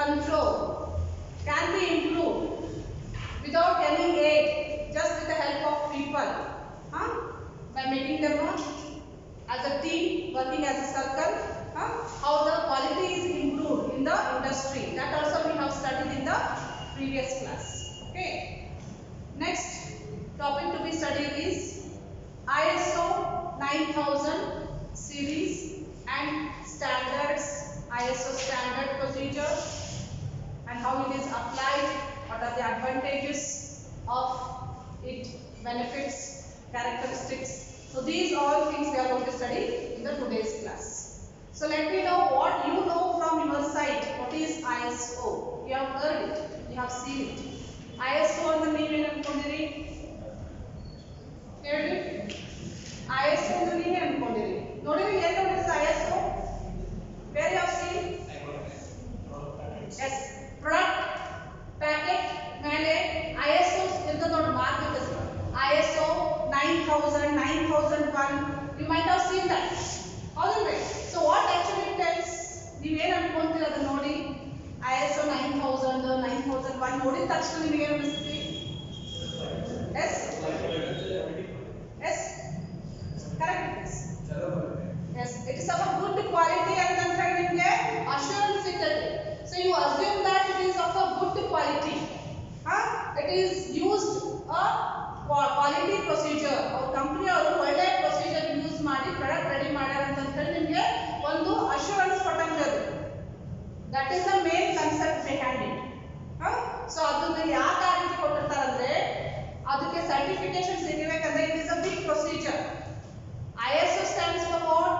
control can be improved without any aid, just with the help of people, by making them as a team, working as a circle, how the quality is improved in the industry. That also we have studied in the previous class. Okay. Next topic to be studied is ISO 9000 series and standards, ISO standard procedure, and how it is applied, what are the advantages of it, benefits, characteristics. So these all things we are going to study in the today's class. So let me know what you know from your side. What is ISO? You have heard it, you have seen it. ISO ಅಂದ್ರೆ ನೀವೇನು ಅನ್ಕೊಂಡಿರಿ? ಹೇಳಿ. ISO ಅಂದ್ರೆ ನೀವೇನು ಅನ್ಕೊಂಡಿರಿ? ನೋಡಿರಿ ಎಲ್ಲಿ ನೋಡಿದ್ರೆ ISO? Where you have seen? Yes. Product packet ಮೇಲೆ ISO ಇರ್ತದೆ ನೋಡಿ, ಮಾರ್ಕ್ ಇರ್ತದೆ. ISO 9000, 9001. You might have seen that. ಹೌದಲ್ರಿ? So what actually it tells? ನೀವೇನು ಅನ್ಕೊಂತೀರ ಅದನ್ನ ನೋಡಿ? ISO 9000, 9001 ನೋಡಿದ ತಕ್ಷಣ ನಿಮಗೆ ಏನು ಅನಿಸುತ್ತೆ? Yes? Yes? Correct? Yes. It is of a good quality ಅಂತಂದ್ರೆ ನಿಮಗೆ assurance ಸಿಗ್ತದೆ. So you assume that it is of a good quality. It is used a quality procedure. Our company ಅವರು ಒಳ್ಳೆ ಪ್ರೊಸೀಜರ್ ಯೂಸ್ ಮಾಡಿ product ready ಮಾಡ್ಯಾರ ಅಂತ ಹೇಳಿ ನಿಮಗೆ ಒಂದು ಅಶ್ಯೂರೆನ್ಸ್ ಕೊಟ್ಟಂಗೆ ಅದು. That is the main concept behind it. So ಅದನ್ನ ಯಾಕೆ ಆ ರೀತಿ ಕೊಟ್ಟಿರ್ತಾರೆ ಅಂದ್ರೆ ಅದಕ್ಕೆ certification ಸಿಗಬೇಕಂದ್ರೆ it is a big procedure. ISO stands for what?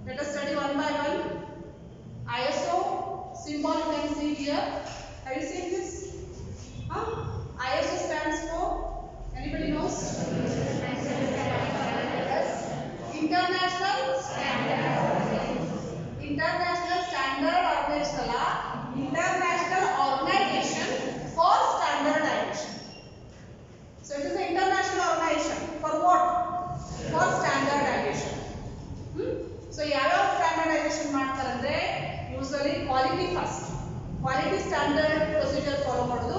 Let us study one by one. ISO symbol you can see here. Have you seen this? ISO stands for, anybody knows? Yes. International Standard Organization. International Standard Organization. International Organization for Standardization. So it is an international organization for what? For standardization. So ಯಾವ standardization ಮಾಡ್ತಾರೆ ಅಂದ್ರೆ usually quality first, quality standard procedure follow ಮಾಡೋದು.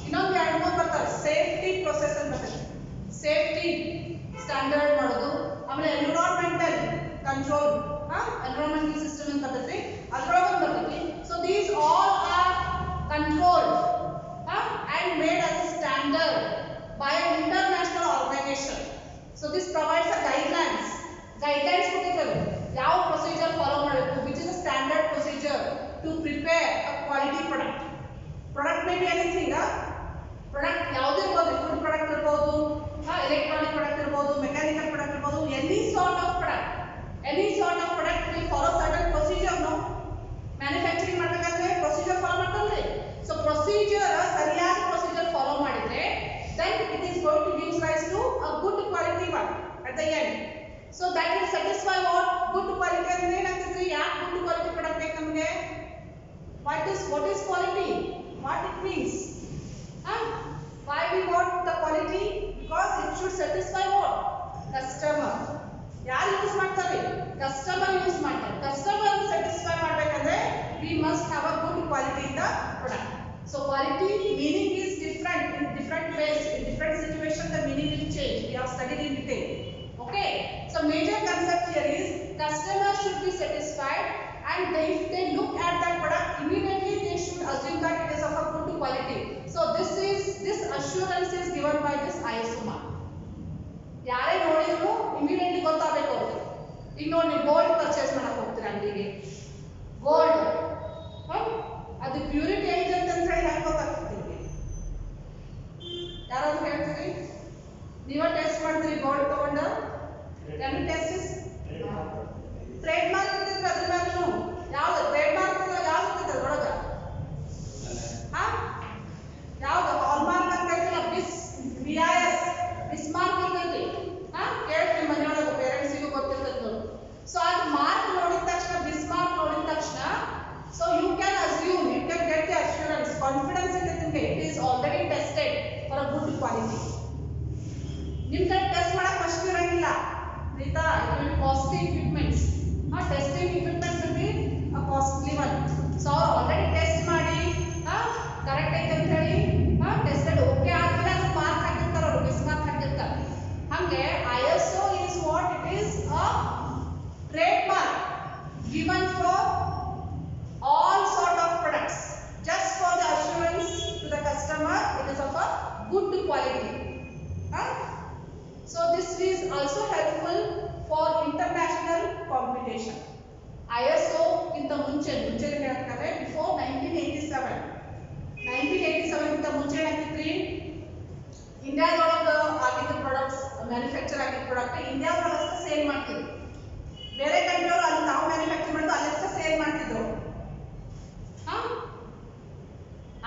ಇನ್ನೊಂದು ಎರಡು ಮೂರು ಬರ್ತಾರೆ, safety process ಅಂತ ಬರ್ತದೆ, ಸೇಫ್ಟಿ ಸ್ಟ್ಯಾಂಡರ್ಡ್ ಮಾಡೋದು. ಆಮೇಲೆ ಎನ್ವಿರಾನ್ಮೆಂಟಲ್ ಕಂಟ್ರೋಲ್, ಎನ್ವಿರಾನ್ಮೆಂಟಲ್ ಸಿಸ್ಟಮ್ ಅಂತ ಬರ್ತೈತಿ, ಅದರೊಳಗೆ ಬರ್ತೈತಿ. So these all are controlled and made as a standard by an international organization. So this provides a guidelines ಕೊಟ್ಟಿದ್ದಾರೆ ಯಾವ ಪ್ರೊಸೀಜರ್ ಫಾಲೋ ಮಾಡಬೇಕು, which is a standard procedure to prepare a quality product. Product may be anything, product ಯಾವುದೇ ಇರಬಹುದು, food product ಇರಬಹುದು, electronic product ಇರಬಹುದು, mechanical product ಇರಬಹುದು, any sort of product will follow certain procedure. No, manufacturing ಮಾಡಬೇಕಂದ್ರೆ procedure follow ಮಾಡ್ತಾರೆ. So procedure ಸರಿಯಾದ procedure follow ಮಾಡಿದ್ರೆ then it is going to give rise to a good quality one at the end. So that will satisfy what? Good quality ಅಂದ್ರೆ ಏನಾಗ್ತದೆ? ಯಾಕೆ good quality product ಬೇಕು ನಮಗೆ? What is quality? What it means? Why we want the quality? Because it should satisfy what? Customer. ಯಾರು use ಮಾಡ್ತಾರೆ? Customer use ಮಾಡ್ತಾರೆ. Customer satisfy ಮಾಡಬೇಕಂದ್ರೆ we must have a good quality in the product. So quality meaning is different in different ways, in different situations the meaning will change. We have studied in detail. Okay, so major concept here is customer should be satisfied, and if they look at that product immediately they should assume that it is of a good quality. So this assurance is given by this ISO mark. ಯಾರೇ ನೋಡಿದ್ರು immediately ಗೊತ್ತಾಗಬೇಕು ಅವ್ರಿಗೆ. ಈಗ ನೋಡಿ gold purchase ಮಾಡಕ್ಕೆ ಹೋಗ್ತೀರಾ ಅಂಗಡಿಗೆ, gold ಅದು ಪ್ಯೂರಿಟಿ ಐತೆ ಅಂತ ಹೇಳಿ ಹೆಂಗೆ ಗೊತ್ತಾಗ್ತದೆ ನಿಮಗೆ? ಯಾರಾದ್ರೂ ಹೇಳ್ತೀರಿ? ನೀವ ಟೆಸ್ಟ್ ಮಾಡ್ತೀರಿ ಗೋಲ್ಡ್ ತಗೊಂಡ? Can you test this? Trademark ಇರ್ತೈತಿ ಅದ್ರ ಮೇಲೂ. ಯಾವ್ದು ಟ್ರೇಡ್ ಮಾರ್ಕ್ ಯಾವ್ದು ಇರ್ತೈತಿ ಅದ್ರೊಳಗ? ಯಾವ್ದು ಹಾಲ್ ಮಾರ್ಕ್ ಅಂತ ಹೇಳ್ತಿಲ್ಲ, BIS ಬಿಸ್ ಮಾರ್ಕ್ ಇರ್ತೈತಿ. ಕೇಳ್ತೀವಿ ಮನೆಯೊಳಗೆ ಪೇರೆಂಟ್ಸಿಗೂ ಗೊತ್ತಿರ್ತೈತಿ ನೋಡಿ. ಸೊ ಅದು ಮಾರ್ಕ್ ನೋಡಿದ ತಕ್ಷಣ, ಬಿಸ್ ಮಾರ್ಕ್ ನೋಡಿದ ತಕ್ಷಣ, so you can assume, you can get the assurance, confidence in it. It is already tested for a good quality. ನಿಮ್ಗೆ ಟೆಸ್ಟ್ ಮಾಡಕ್ಕೆ ಅಷ್ಟು ಇರಂಗಿಲ್ಲ ಆಯ್ತಾ? it will be costly equipments. Testing equipment will be a costly one. So already test ಮಾಡಿ 1987 ಗಿಂತ ಮುಂಚೆ ಏನಾಗ್ತಿತ್ರಿ ಇಂಡಿಯಾದೊಳಗೆ ಆಗಿದ್ದ products manufacture ಆಗಿದ್ದ ಪ್ರಾಡಕ್ಟ್ ಇಂಡಿಯಾದೊಳಗೆ ಸೇಲ್ ಮಾಡ್ತಿದ್ರು. ಬೇರೆ ಕಂಟ್ರಿ ಅವರು ಅಲ್ಲಿ ನಾವು ಮ್ಯಾನುಫ್ಯಾಕ್ಚರ್ ಮಾಡಿದ್ದು ಅಲ್ಲಷ್ಟೇ ಸೇಲ್ ಮಾಡ್ತಿದ್ರು.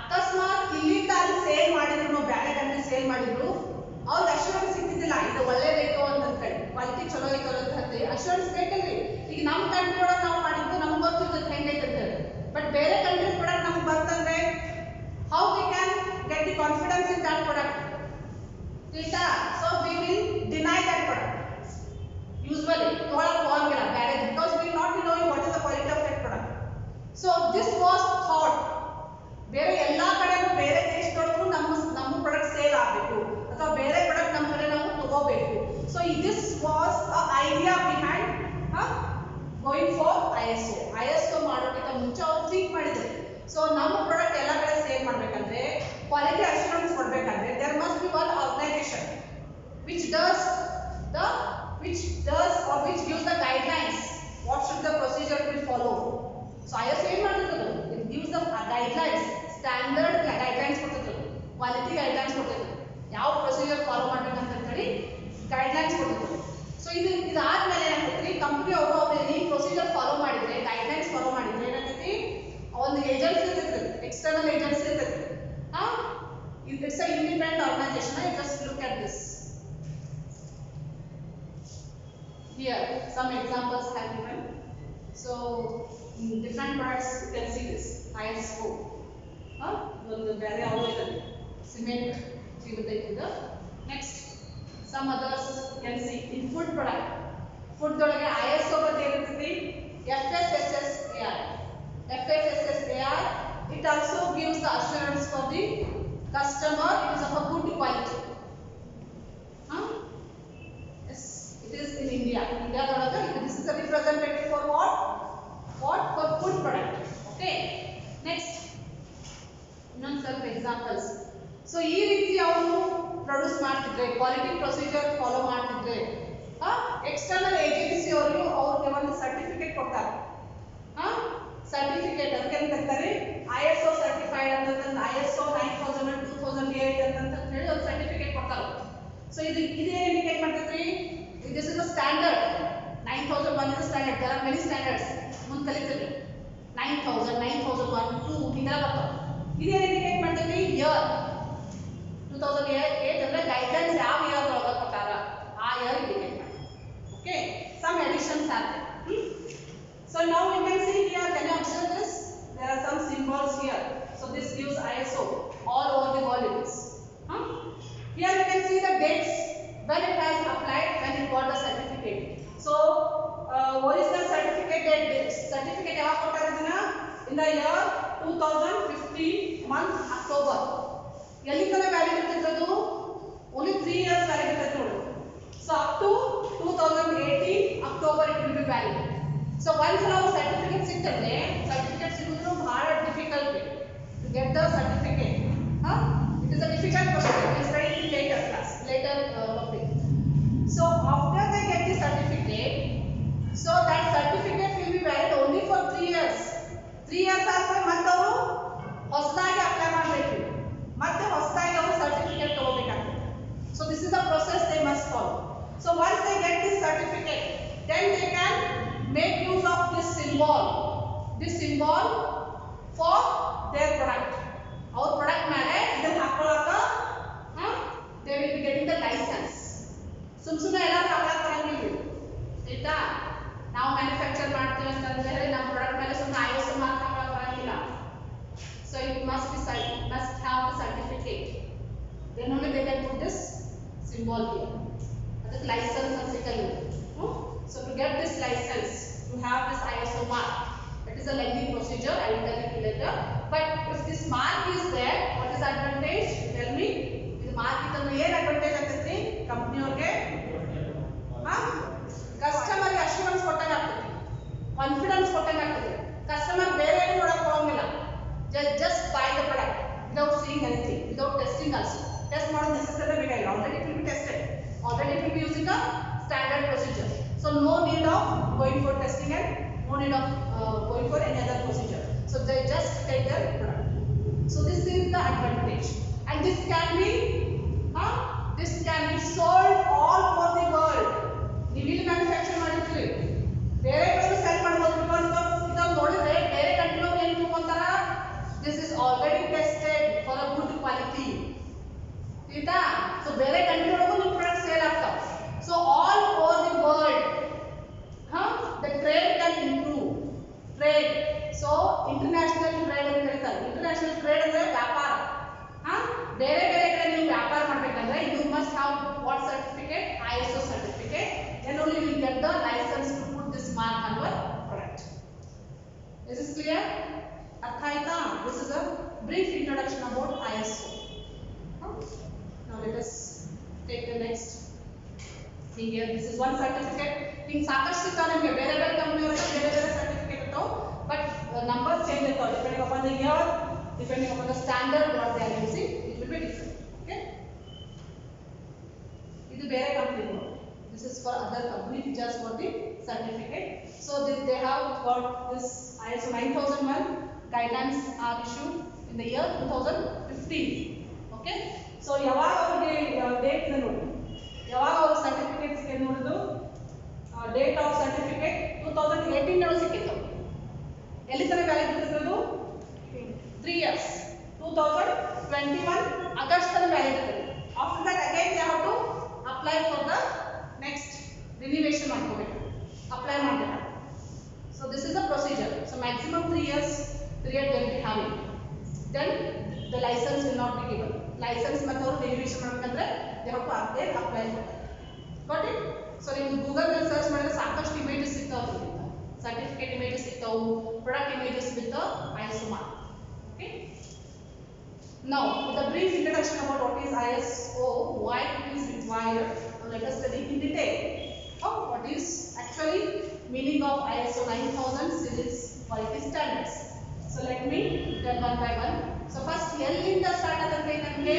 ಅಕಸ್ಮಾತ್ ಇಲ್ಲಿಂದ ಅಲ್ಲಿ ಸೇಲ್ ಮಾಡಿದ್ರು, ಬೇರೆ ಕಂಟ್ರಿ ಸೇಲ್ ಮಾಡಿದ್ರು, ಅವ್ರಿಗೆ ಅಶ್ಯೂರೆನ್ಸ್ ಸಿಗ್ತಿದ್ದಿಲ್ಲ ಇದು ಒಳ್ಳೇದೈತು ಅಂತ ಹೇಳಿ, ಕ್ವಾಲಿಟಿ ಚಲೋ ಐತೋ ಅಂತ ಹೇಳಿ ಅಶ್ಯೂರೆನ್ಸ್ ಬೇಕಲ್ರಿ. ಈಗ ನಮ್ಮ ಕಂಟ್ರಿ ಒಳಗೆ ನಾವು ಮಾಡಿದ್ದು ನಮ್ಗೆ ಗೊತ್ತಿರ್ತದೆ ಹೆಂಗೈತೆ ಅಂತ ಹೇಳಿ. ಬಟ್ ಬೇರೆ ಕಂಟ್ರಿ ಪ್ರಾಡಕ್ಟ್ ನಮ್ಗೆ ಬಂತಂದ್ರೆ how we can get the confidence in that product? ಆಯ್ತಾ? So we will deny that product usually ತೊಗೊಳಕ್ಕೆ ಹೋಗಂಗಿಲ್ಲ ಬೇರೆ, because we not knowing what is the quality of that product. So this was thought. ಬೇರೆ ಎಲ್ಲಾ ಕಡೆನೂ ಬೇರೆ ದೇಶದೊಳಗೂ ನಮ್ಮ product sale ಆಗಬೇಕು ಅಥವಾ ಬೇರೆ ಪ್ರಾಡಕ್ಟ್ ನಮ್ಮ ಕಡೆ ನಾವು ತಗೋಬೇಕು. So this was a idea behind going for ISO. ISO ಮಾಡೋಕ್ಕಿಂತ ಮುಂಚೆ ಅವ್ರು ಥಿಂಕ್ ಮಾಡಿದ್ರು. ಸೊ ನಮ್ಮ ಪ್ರಾಡಕ್ಟ್ ಎಲ್ಲ ಕಡೆ ಸೇಲ್ ಮಾಡಬೇಕಂದ್ರೆ, ಕ್ವಾಲಿಟಿ ಅಶ್ಯೂರೆನ್ಸ್ ಕೊಡಬೇಕಂದ್ರೆ there must be one organisation which does or which gives the guidelines what should the procedure be followed. So ISO ಏನು ಮಾಡ್ತಿದ್ರು? It gives the guidelines, standard guidelines ಕೊಡ್ತಿದ್ರು, quality guidelines ಕೊಡ್ತಿದ್ರು, ಯಾವ procedure follow ಮಾಡ್ಬೇಕಂತ ಹೇಳಿ guidelines ಕೊಡ್ತಿದ್ರು. So ಇದಾದ್ಮೇಲೆ ಏನಾಗ್ತೈತಿ, ಕಂಪ್ನಿ ಅವರು ಈ ಪ್ರೊಸೀಜರ್ ಫಾಲೋ ಮಾಡಿದ್ರೆ, ಗೈಡ್ಲೈನ್ಸ್ ಫಾಲೋ ಮಾಡಿದ್ರೆ ಏನಾಗ್ತೈತಿ, ಒಂದು ಏಜೆನ್ಸಿ ಇರ್ತೈತಿ, ಎಕ್ಸ್ಟರ್ನಲ್ ಏಜೆನ್ಸಿ ಇರ್ತೈತಿ. It's an independent organization. I just look at this. Here, some examples have given. So, different products you can see this ISO. One very available cement. Next, some others you can see in food product. Food dolage ISO ಬಗ್ಗೆ ಇರುತ್ತದೆ, FSSAI. FSSAI. It also gives the assurance for the customer it is of a good quality. Yes, it is in India. India this is a representative for what? For food product. Okay. Next, some examples. So ಈ ರೀತಿ ಅವರು produce ಮಾಡ್ತಿದ್ರೆ, quality procedure follow ಮಾಡ್ತಿದ್ರೆ, external agency ಅವರು ಅವ್ರಿಗೆ ಒಂದು certificate ಕೊಡ್ತಾರೆ. Certificate ಅದಕ್ಕೆ ಅಂತ ಕರೀತಾರೆ ISO ಸರ್ಟಿಫೈಡ್ ಅಂತ, ISO 9000 2008 ಅಂತ ಹೇಳಿ ಒಂದು ಸರ್ಟಿಫಿಕೇಟ್ ಕೊಡ್ತಾರೆ. ಸೊ ಇದು ಇಂಡಿಕೇಟ್ ಮಾಡ್ತೈತ್ರಿ, this is a standard. 9001 is a standard. There are many standards. ಮುಂದೆ ಕಲಿತೀವಿ 9000, 9001, 2 ಹಿಂಗೆಲ್ಲ ಬರ್ತಾವೆ. ಇದೇನು ಇಂಡಿಕೇಟ್ ಮಾಡ್ತೈತಿ, ಇಯರ್ 2008 ಅಂದ್ರೆ ಗೈಡ್ಲೈನ್ಸ್ ಯಾವ ಇಯರ್ ಒಳಗೆ ಕೊಟ್ಟಾರ ಆ ಇಯರ್ ಇಂಡಿಕೇಟ್ ಮಾಡಿ. Okay, some editions are there. So now you can see here, can you observe this? There are some symbols here. So this gives ISO all over the world it is. Here you can see the dates when it has applied, when it got the certificate. So original certificate date, certificate ಯಾವಾಗ ಕೊಟ್ಟಾರ ಇದನ್ನ? In the year 2015 month October. ಎಲ್ಲಿ ತನಕ valid ಇರ್ತೈತದು? Only 3 years valid ಇರ್ತೈತೆ ನೋಡಿ. So up to 2018 October it will be valid. So once ನಾವು certificate ಸಿಕ್ತಂದ್ರೆ, certificate ಸಿಗೋದು ಬಹಳ difficult to get the certificate. It is a difficult process. We will study in later topic. So after they get the certificate, so that certificate will be valid only for 3 years. 3 years ಆದ್ಮೇಲೆ ಮತ್ತೆ ಅವರು ಹೊಸದಾಗಿ apply ಮಾಡಬೇಕು, ಮತ್ತೆ ಹೊಸದಾಗಿ ಅವರು certificate ತಗೋಬೇಕಾಗ್ತದೆ. So this is the process they must follow. So once they get this certificate, then they can make use of this symbol for their product. Our product ಮೇಲೆ ಇದನ್ನ ಹಾಕೊಳ್ಳಾಕ they will be getting the license. ಸುಮ್ಮನೆ ಎಲ್ಲ ಹಾಕೊಳ್ಳಾಕ ಬರಂಗಿಲ್ಲ, ಆಯ್ತಾ? ನಾವು manufacture ಮಾಡ್ತೀವಿ ಅಂತಂದ್ರೆ ನಮ್ಮ ಪ್ರಾಡಕ್ಟ್ ಮೇಲೆ ಸುಮ್ಮನೆ ISO ಮಾರ್ಕ್ ಹಾಕೊಳ್ಳಾಕ ಬರಂಗಿಲ್ಲ. So it must have the certificate. Then only they can put this symbol here. ಅದಕ್ಕೆ ಲೈಸೆನ್ಸ್ ಅಂತ ಸಿಕ್ಕಲ್ಲ. So to get this license, to have this ISO mark, it is a lengthy procedure. I will tell you later. But if this mark is there, what is the advantage? Tell me. This mark is ಏನು advantage ಆಗ್ತೈತಿ company ಅವರಿಗೆ? Customer ಗೆ assurance ಕೊಟ್ಟಂಗೆ ಆಗ್ತೈತಿ, confidence ಕೊಟ್ಟಂಗೆ ಆಗ್ತೈತಿ. Customer ಬೇರೆ ಏನು ನೋಡಕ್ಕೆ ಹೋಗಂಗಿಲ್ಲ, just buy the product without seeing anything, without testing also. Test ಮಾಡೋದು necessary ಬೇಕಾಗಿಲ್ಲ. Already it will be tested. Already it will be using a standard procedure. So no need of going for testing and no need of going for any other procedure. So they just take their product. So this is the and this can be sold all over the world. ನೀವು ಇಲ್ಲಿ manufacture ಮಾಡಿರ್ತೀರಿ, ಬೇರೆ ಕಡೆ cell ಮಾಡಬಹುದು. Because ಇದನ್ನು ನೋಡಿದ್ರೆ ಬೇರೆ ಕಂಟ್ರಿಯವರು ಏನು ತಿಳ್ಕೊಂತಾರ, this is already tested for a good quality. ಆಯ್ತಾ? ಸೊ ಬೇರೆ ಕಂಟ್ರಿ ಒಳಗೂ ನಿಮ್ಮ ಪ್ರಾಡಕ್ಟ್ ಸೇಲ್ ಆಗ್ತಾವ. So all over the world the trade can improve. Trade, so international trade ಅಂತ ಕರೀತಾರೆ. ಇಂಟರ್ನ್ಯಾಷನಲ್ ಟ್ರೇಡ್ ಅಂದ್ರೆ ವ್ಯಾಪಾರ. ಬೇರೆ ಬೇರೆ ಕಡೆ ನೀವು ವ್ಯಾಪಾರ ಮಾಡಬೇಕಂದ್ರೆ you must have what certificate? ISO certificate. then only you will get the license to put this mark on your product. Is this clear? ಅರ್ಥ ಆಯ್ತಾ? This is a brief introduction about ISO. Now let us take the next thing here. This is one certificate. ಹಿಂಗೆ ಸಾಕಷ್ಟು ಸಿಗ್ತಾವ ನಿಮಗೆ, ಬೇರೆ ಬೇರೆ ಕಂಪನಿಯವರಿಗೆ ಬೇರೆ ಬೇರೆ ಸರ್ಟಿಫಿಕೇಟ್ ಇರ್ತಾವ, ಬಟ್ ನಂಬರ್ ಚೇಂಜ್ ಇರ್ತಾವ depending upon the year, depending upon the standard what they are using, it will be different. Okay, ಇದು ಬೇರೆ ಕಂಪನಿಗಳು. This is for other company, just for the certificate. So they have got this ISO 9001 guidelines are issued in the year 2015. Okay, so ಯಾವಾಗ ಅವರಿಗೆ date ನೋಡಿ, ಯಾವಾಗ ಅವರು certificate ಸಿಕ್ಕಿದೆ ನೋಡಿದ್ರು, ಡೇಟ್ ಆಫ್ ಸರ್ಟಿಫಿಕೇಟ್ 2018 ನಲ್ಲಿ ಸಿಕ್ಕಿತ್ತು. ಎಲ್ಲಿ ತನಕ ವ್ಯಾಲಿಡ್ ಇರ್ತದೆ? 3 years. 2021 ಆಗಸ್ಟ್ ತನಕ ವ್ಯಾಲಿಡ್ ಇರ್ತದೆ. After that again they have to apply for the next renovation ಮಾಡ್ಕೋಬೇಕು, ಅಪ್ಲೈ ಮಾಡಬೇಕು. So this is the procedure. So maximum 3 years period they will be having. Then the license will not be given. License ಮತ್ತೆ ಅವರು renovation ಮಾಡಬೇಕಂದ್ರೆ they have to apply for that. Got it? So ನೀವು Google ನಲ್ಲಿ search ಮಾಡಿದ್ರೆ ಸಾಕಷ್ಟು images ಸಿಗ್ತಾವೆ, certificate images ಸಿಗ್ತಾವೆ, product images with ISO mark. Okay, now with a brief introduction about what is ISO, why it is required, let us study in detail. What is actually meaning of ISO 9000 series quality standards? So let me tell one by one. So first, ಎಲ್ಲಿಂದ start ಆಗುತ್ತೆ ನಮಗೆ?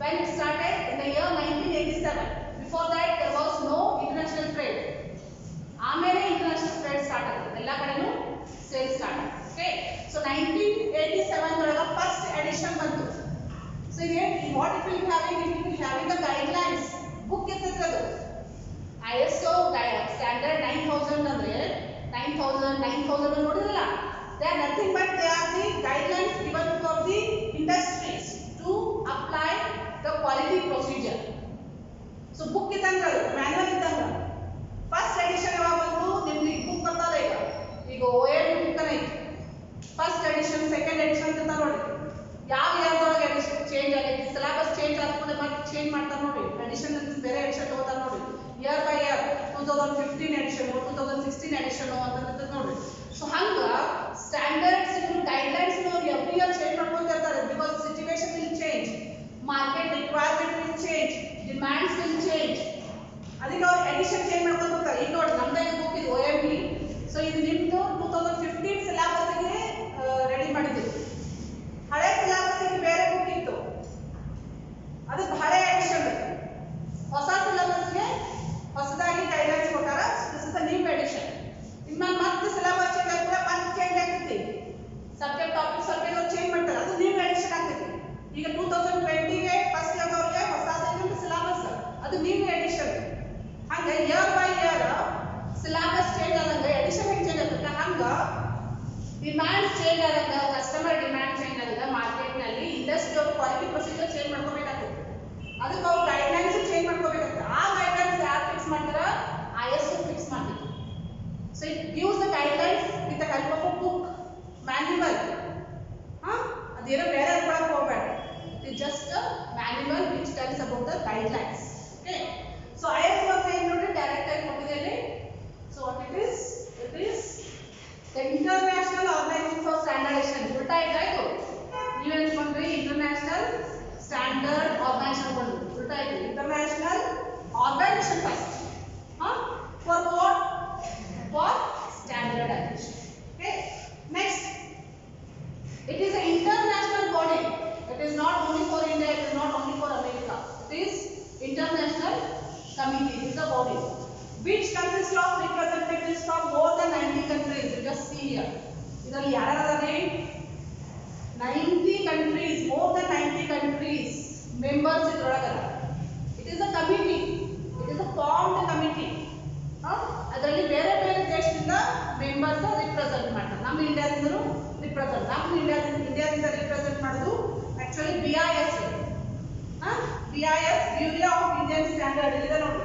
When it started in the year 1987. Before that there was no international trade. ಆಮೇಲೆ international trade start ಆಗುತ್ತೆ, ಎಲ್ಲ ಕಡೆನೂ sale start ಆಗುತ್ತೆ. Okay, so 1987 ಒಳಗೆ first edition ಬಂತು. So what it will be having? It will be having the guidelines. Book ಇರ್ತದೆ ಅದು. ISO standard 9000 ಅಂದ್ರೆ 9000 ನೋಡಿರಲ್ಲ, they are nothing but they are the guidelines given for the industries to apply the quality procedure. So book ಇದ್ದಂಗ, manual ಇದ್ದಂಗ. First edition ಯಾವಾಗ ಬಂತು? ನಿಮ್ಗೆ book ಬರ್ತಾರ ಈಗ OM ಬುಕ್ ಐತಿ, ಫಸ್ಟ್ ಎಡಿಷನ್, ಸೆಕೆಂಡ್ ಎಡಿಷನ್ ಅಂತ ನೋಡಿ. ಯಾವ ಇಯರ್ದೊಳಗೆ ಎಡಿಷನ್ ಚೇಂಜ್ ಆಗೈತಿ, ಸಿಲೆಬಸ್ ಚೇಂಜ್ ಆದ್ಮೇಲೆ ಮತ್ತೆ ಚೇಂಜ್ ಮಾಡ್ತಾರೆ ನೋಡಿ, ಎಡಿಷನ್ ಬೇರೆ ಎಡಿಷನ್ ತಗೋತಾರೆ ನೋಡಿ. Year by year 2015 edition, 2016 edition ಅಂತ ನೋಡಿ. ಸೊ ಹಂಗ standards guidelines every year change ಮಾಡ್ಕೊಂತ ಇರ್ತಾರೆ. Because situation will change, market requirement will change, demands will change. ಅದಕ್ಕೆ ಅವ್ರು ಎಡಿಷನ್ ಚೇಂಜ್ ಮಾಡ್ಕೊಂತ ಹೋಗ್ತಾರೆ. ಈಗ ನೋಡಿ ನಮ್ದೇ ಬುಕ್ ಇದು OMB. ಸೊ ಇದು ನಿಮ್ದು 2015 ಸಿಲೆಬಸ್ಗೆ ರೆಡಿ ಮಾಡಿದ್ದೀವಿ. ಹಳೆ ಸಿಲೆಬಸ್ಗೆ ಬೇರೆ ಬುಕ್ ಇತ್ತು, ಅದು ಹಳೆ ಎಡಿಷನ್. ಹೊಸ ಸಿಲೆಬಸ್ಗೆ ಹೊಸದಾಗಿ ಗೈಡ್ಲೈನ್ಸ್ ಕೊಟ್ಟಾರ. This is the new edition. ಇನ್ಮೇಲೆ ಮತ್ತೆ ಸಿಲೆಬಸ್ ಚೇಂಜ್ ಆಗ್ತದೆ, ಮತ್ತೆ ಚೇಂಜ್ ಆಗ್ತೈತಿ, ಸಬ್ಜೆಕ್ಟ್ ಟಾಪಿಕ್ ಸ್ವಲ್ಪ ಚೇಂಜ್ ಮಾಡ್ತಾರೆ, ಅದು ನ್ಯೂ ಎಡಿಷನ್ ಆಗ್ತೈತಿ. ಈಗ 2020ಗೆ ಫಸ್ಟ್ ಇಯರ್ ಅವ್ರಿಗೆ ಹೊಸದಾಗಿ ಸಿಲೆಬಸ್, ಅದು ನ್ಯೂ ಎಡಿಷನ್. ಹಂಗೆ year by year syllabus change ಆದಂಗೆ ಎಡಿಷನ್ ಹೆಂಗೆ ಚೇಂಜ್ ಆಗ್ತದೆ, ಹಂಗೆ ಡಿಮ್ಯಾಂಡ್ ಚೇಂಜ್ ಆದಂಗೆ, ಕಸ್ಟಮರ್ ಡಿಮ್ಯಾಂಡ್ ಚೇಂಜ್ ಆದಂಗೆ ಮಾರ್ಕೆಟ್ನಲ್ಲಿ ಇಂಡಸ್ಟ್ರಿ ಅವ್ರ ಕ್ವಾಲಿಟಿ ಪ್ರೊಸೀಜರ್ ಚೇಂಜ್ ಮಾಡ್ಕೋಬೇಕಾಗ್ತದೆ. ಅದಕ್ಕೆ ಅವ್ರು ಗೈಡ್ಲೈನ್ಸ್ ಚೇಂಜ್ ಮಾಡ್ಕೋಬೇಕಾಗ್ತದೆ. ಆ ಗೈಡ್ಲೈನ್ಸ್ ಯಾರು ಫಿಕ್ಸ್ ಮಾಡ್ತಾರ? ISO ಫಿಕ್ಸ್ ಮಾಡ್ತೀವಿ. So it gives the guidelines with the help of a book, manual. ಅದೇನೋ ಬೇರೆ ಅನ್ಕೊಳಕ್ ಹೋಗ್ಬೇಡ, it is just a manual which tells about the guidelines. Okay, so ISO ಅಂತ ಏನು ನೋಡಿ ಡೈರೆಕ್ಟ್ ಆಗಿ ಕೊಟ್ಟಿದ್ದೇನೆ. So what it is the International Organization for Standardization. ಉಲ್ಟಾ ಇದಾಯ್ತು, ನೀವೇನು ಅನ್ಕೊಂಡ್ರಿ? ಇಂಟರ್ನ್ಯಾಷನಲ್ ಸ್ಟ್ಯಾಂಡರ್ಡ್ ಆರ್ಗನೈಸೇಷನ್ ಬಂದು ಉಲ್ಟಾ ಆಯ್ತು. International organisation first, for what? For standardisation. Okay, next, it is an international body. It is not only for India, it is not only for America. It is international committee. It is a body which consists of representatives from more than 90 countries. You just see here. ಇದರಲ್ಲಿ ಯಾರ್ಯಾರು 90 countries, more than 90 countries members ಇದ್ರೊಳಗದ. It is a committee. It is a formed committee. ಅದರಲ್ಲಿ ಬೇರೆ ಬೇರೆ ದೇಶದಿಂದ members represent ಮಾಡ್ತಾರೆ. ನಮ್ಮ ಇಂಡಿಯಾದಿಂದಲೂ represent, ನಮ್ಮ ಇಂಡಿಯಾದಿಂದ ರಿಪ್ರೆಸೆಂಟ್ ಮಾಡೋದು actually BIS. BIS bureau of Indian standard ಇದೆ ನೋಡಿ.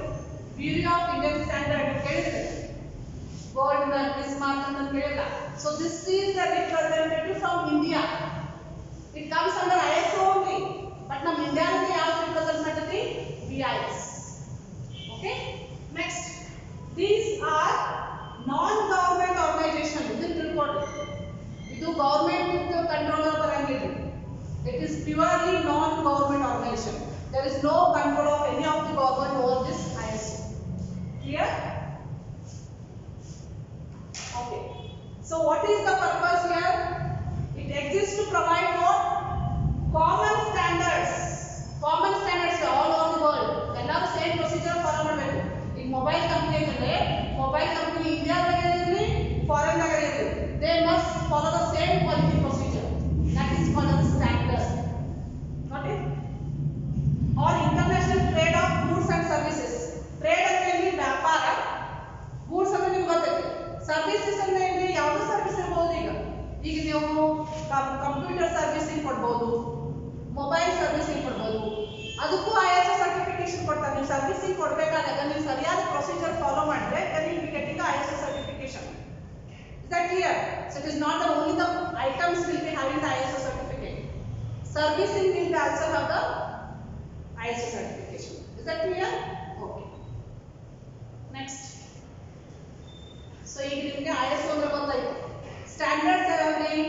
ಬ್ಯೂರೋ ಆಫ್ ಇಂಡಿಯನ್ ಸ್ಟ್ಯಾಂಡರ್ಡ್ ಕೇಳಿದ್ರೆ ಗೋಲ್ಡ್ ಬಿಸ್ಮಾರ್ಕ್ ಅಂತ ಕೇಳಿಲ್ಲ. So this is the representative from India. It comes under ISO only, but ನಮ್ಮ ಇಂಡಿಯಾದಲ್ಲಿ ಯಾವ ರಿಪ್ರೆಸೆಂಟ್ ಮಾಡ್ತೈತಿ? BIS. Okay, next these are non-government organization. This report, ಇದು government control ಬರಂಗಿಲ್ಲ. It is purely non-government organization. There is no control of any of the government over this ISO. Clear? Okay. So what is the purpose here? It exists to provide for common standards. Common standards all over the world. ಎಲ್ಲರೂ same procedure follow ಮಾಡಬೇಕು. ಈಗ mobile company ಅಂದ್ರೆ mobile company ಇಂಡಿಯಾದಾಗ ಇರಲಿ foreign ದಾಗ ಇರಲಿ, they must follow the same quality procedure. That is called as standard. Got it? Or international trade of goods and services. Trade ಅಂದ್ರೆ ಇಲ್ಲಿ ವ್ಯಾಪಾರ, ಗೂಡ್ಸ್ ಅಂದ್ರೆ ನಿಮ್ಗೆ ಗೊತ್ತೈತಿ. ಸರ್ವಿಸಸ್ ಅಂದ್ರೆ ಇಲ್ಲಿ ಯಾವುದೋ ಸರ್ವಿಸ್ ಇರಬಹುದು. ಈಗ ನೀವು ಕಂಪ್ಯೂಟರ್ ಸರ್ವಿಸಿಂಗ್ ಕೊಡ್ಬೋದು, ಮೊಬೈಲ್ ಸರ್ವಿಸಿಂಗ್ ಕೊಡ್ಬೋದು. ಅದಕ್ಕೂ ISO ಸರ್ಟಿಫಿಕೇಶನ್ ಕೊಡ್ತಾರೆ. ನೀವು ಸರ್ವಿಸಿಂಗ್ ಕೊಡಬೇಕಾದಾಗ ನೀವು ಸರಿಯಾದ ಪ್ರೊಸೀಜರ್ ಫಾಲೋ ಮಾಡಿದ್ರೆ then you will be getting the ISO certification. Is that clear? So it is not that only the items will be having the ISO certificate. Servicing will also have the ISO certification. Is that clear? Okay. Next. So ಈಗ ನಿಮಗೆ ISO ಅಂದ್ರೆ ಗೊತ್ತಾಯ್ತು. Standards ಯಾವ್ಯಾವ್ರಿ?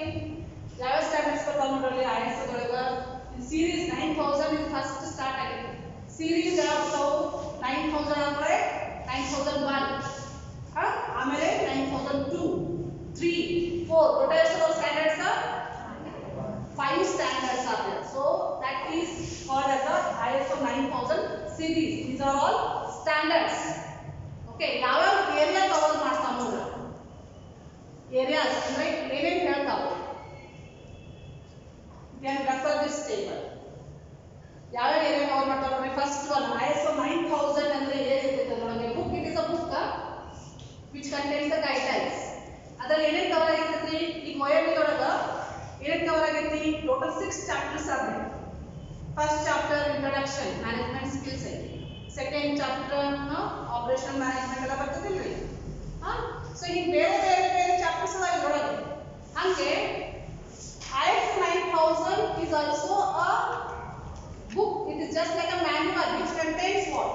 ಯಾವ standards ಬರ್ತಾವ ನೋಡ್ರಿ ISO ದೊಳಗ. Series 9000 ಇದು ಫಸ್ಟ್ ಸ್ಟಾರ್ಟ್ ಆಗಿದೆ. ಸೀರೀಸ್ ಯಾವ್ದಾವು? 9000 ಅಂದ್ರೆ 9001, ಆಮೇಲೆ 9002, 3, 4. Total of standards are 5 standards are there. So that is called as the ISO 9000 series. These are all standards. Okay, ಯಾವ್ಯಾವ ಏರಿಯಾ ಕವರ್ ಮಾಡ್ತಾವ ನೋಡ್ರಿ. ಏರಿಯಾಸ್ ಅಂದ್ರೆ ಏನೇನು ಹೇಳ್ತಾವ? Can refer this table. ಯಾವ ಏರಿಯಾ ಕವರ್ ಮಾಡ್ತಾವ ನೋಡ್ರಿ. ಫಸ್ಟ್ ಒನ್ ISO 9000 ಅಂದ್ರೆ ಏನಿರ್ತೈತೆ ನೋಡ್ರಿ. Book, it is a book which contains the guidelines. ಅದರಲ್ಲಿ ಏನೇನು ಕವರ್ ಆಗಿರ್ತೈತಿ? ಈಗ OMB ಒಳಗ ಏನೇನು ಕವರ್ ಆಗೈತಿ? ಟೋಟಲ್ 6 ಚಾಪ್ಟರ್ಸ್ ಆದ್ರೆ. First chapter introduction, management skills ಐತಿ. ಸೆಕೆಂಡ್ ಚಾಪ್ಟರ್ ಆಪರೇಷನಲ್ ಮ್ಯಾನೇಜ್ಮೆಂಟ್ ಎಲ್ಲ ಬರ್ತದಿಲ್ರಿ. ಸೊ ಈಗ ಬೇರೆ ಬೇರೆ ಬೇರೆ ಚಾಪ್ಟರ್ಸ್ ಅದಾವ ಇದರೊಳಗೆ. ಹಂಗೆ ISO 9000 is also a book. It is just like a manual which contains what?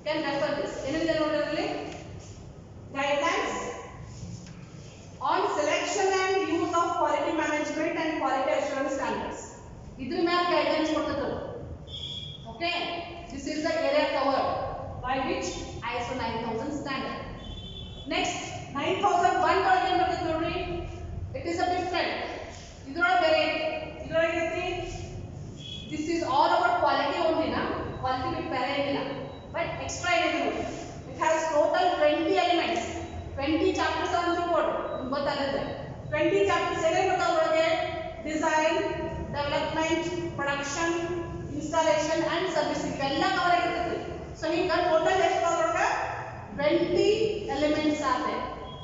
Can refer this. ಏನಿದೆ ನೋಡಿರಲಿ? Guidelines on selection and use of quality management and quality assurance standards. ಇದ್ರ ಮೇಲೆ ಗೈಡ್ಲೈನ್ಸ್ ಕೊಡ್ತದೆ. Okay, this is the area covered by which ISO 9000 standard. Next 9001 ಒಳಗೆ ಏನು ಬರ್ತದೆ ನೋಡ್ರಿ. It is a different. ಇದರೊಳಗೆ ಬೇರೆ ಐತಿ. ಇದರೊಳಗೆ ಐತಿ this is all about quality only na. Quality ಬಿಟ್ಟು ಬೇರೆ ಏನಿಲ್ಲ. But extra ಏನಿದೆ ನೋಡಿ. It has total 20 elements. 20 chapters on the board. ನಿಮಗೆ ಗೊತ್ತಾಗುತ್ತೆ. 20 chapters ಏನೇನು ಬರ್ತಾವ ಒಳಗೆ? Design, development, production, installation and servicing ಎಲ್ಲ ಕವರ್ ಆಗಿರ್ತೈತಿ. ಸೊ ಈಗ ಟೋಟಲ್ ಎಷ್ಟು ಒಳಗೆ 20 ಎಲಿಮೆಂಟ್ಸ್ ಆದ್ರೆ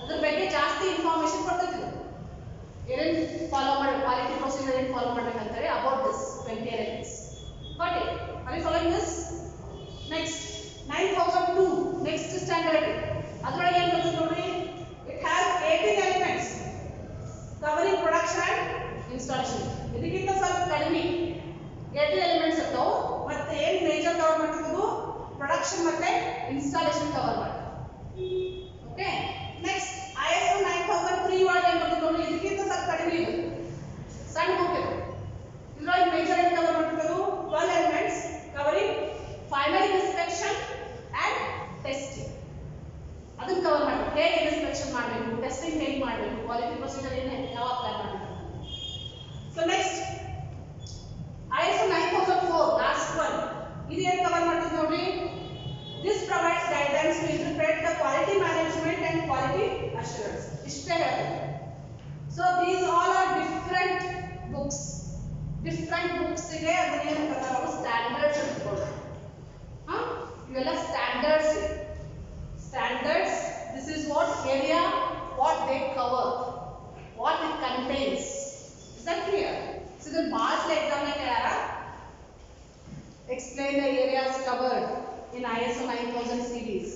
ಅದ್ರ ಬಗ್ಗೆ ಜಾಸ್ತಿ ಇನ್ಫಾರ್ಮೇಶನ್ ಕೊಡ್ತೈತಿ. ಏನೇನು ಫಾಲೋ ಮಾಡಿ, ಕ್ವಾಲಿಟಿ ಪ್ರೊಸೀಜರ್ ಏನು ಫಾಲೋ ಮಾಡಬೇಕಂತಾರೆ about this 20 elements. Got it? Are you following this? Next 9002 next standard. ಅದರೊಳಗೆ ಏನು ಬರ್ತದೆ ನೋಡ್ರಿ. It has 18 elements covering production and installation. ಇದಕ್ಕಿಂತ ಸ್ವಲ್ಪ ಕಡಿಮೆ 18 ಎಲಿಮೆಂಟ್ಸ್ ಇರ್ತಾವೆ. ಮತ್ತೆ ಏನು ಮೇಜರ್ ಕವರ್ ಮಾಡ್ತಿದ್ದು ಪ್ರೊಡಕ್ಷನ್ ಮತ್ತೆ ಇನ್ಸ್ಟಾಲೇಷನ್ ಕವರ್ ಮಾಡ್ತಾರೆ. ಓಕೆ, ನೆಕ್ಸ್ಟ್ ISO 9003 ಒಳಗೆ ಏನು ಬರ್ತದೆ ನೋಡಿ. ಇದಕ್ಕಿಂತ ಸ್ವಲ್ಪ ಕಡಿಮೆ ಇದೆ, ಸಣ್ಣ ಬುಕ್ ಇದೆ. ಇದರೊಳಗೆ ಮೇಜರ್ ಏನು ಕವರ್ ಮಾಡ್ತಿದ್ದು 12 elements covering final inspection and testing. ಅದನ್ನ ಕವರ್ ಮಾಡ್ತಾರೆ. ಹೇಗೆ ಇನ್ಸ್ಪೆಕ್ಷನ್ ಮಾಡಬೇಕು, ಟೆಸ್ಟಿಂಗ್ ಹೇಗೆ ಮಾಡಬೇಕು, ಕ್ವಾಲಿಟಿ ಪ್ರೊಸೀಜರ್ ಏನು ಯಾವ ಅಪ್ಲೈ ಮಾಡಬೇಕು. So next ISO 9004 last one. ಇದು ಏನು ಕವರ್ ಮಾಡ್ತದೆ ನೋಡ್ರಿ. This provides guidance to different books ಗೆ ಅದನ್ನ ಏನು ಅಂತಾರೆ ನಾವು ಸ್ಟ್ಯಾಂಡರ್ಡ್ಸ್ ಅಂತ ಕೊಡ್ತಾರೆ. ಇವೆಲ್ಲ standards. Standards, this is what area, what they cover, what it contains. Is that clear? So the marks exam में क्या है? Explain the areas covered in ISO 9000 series.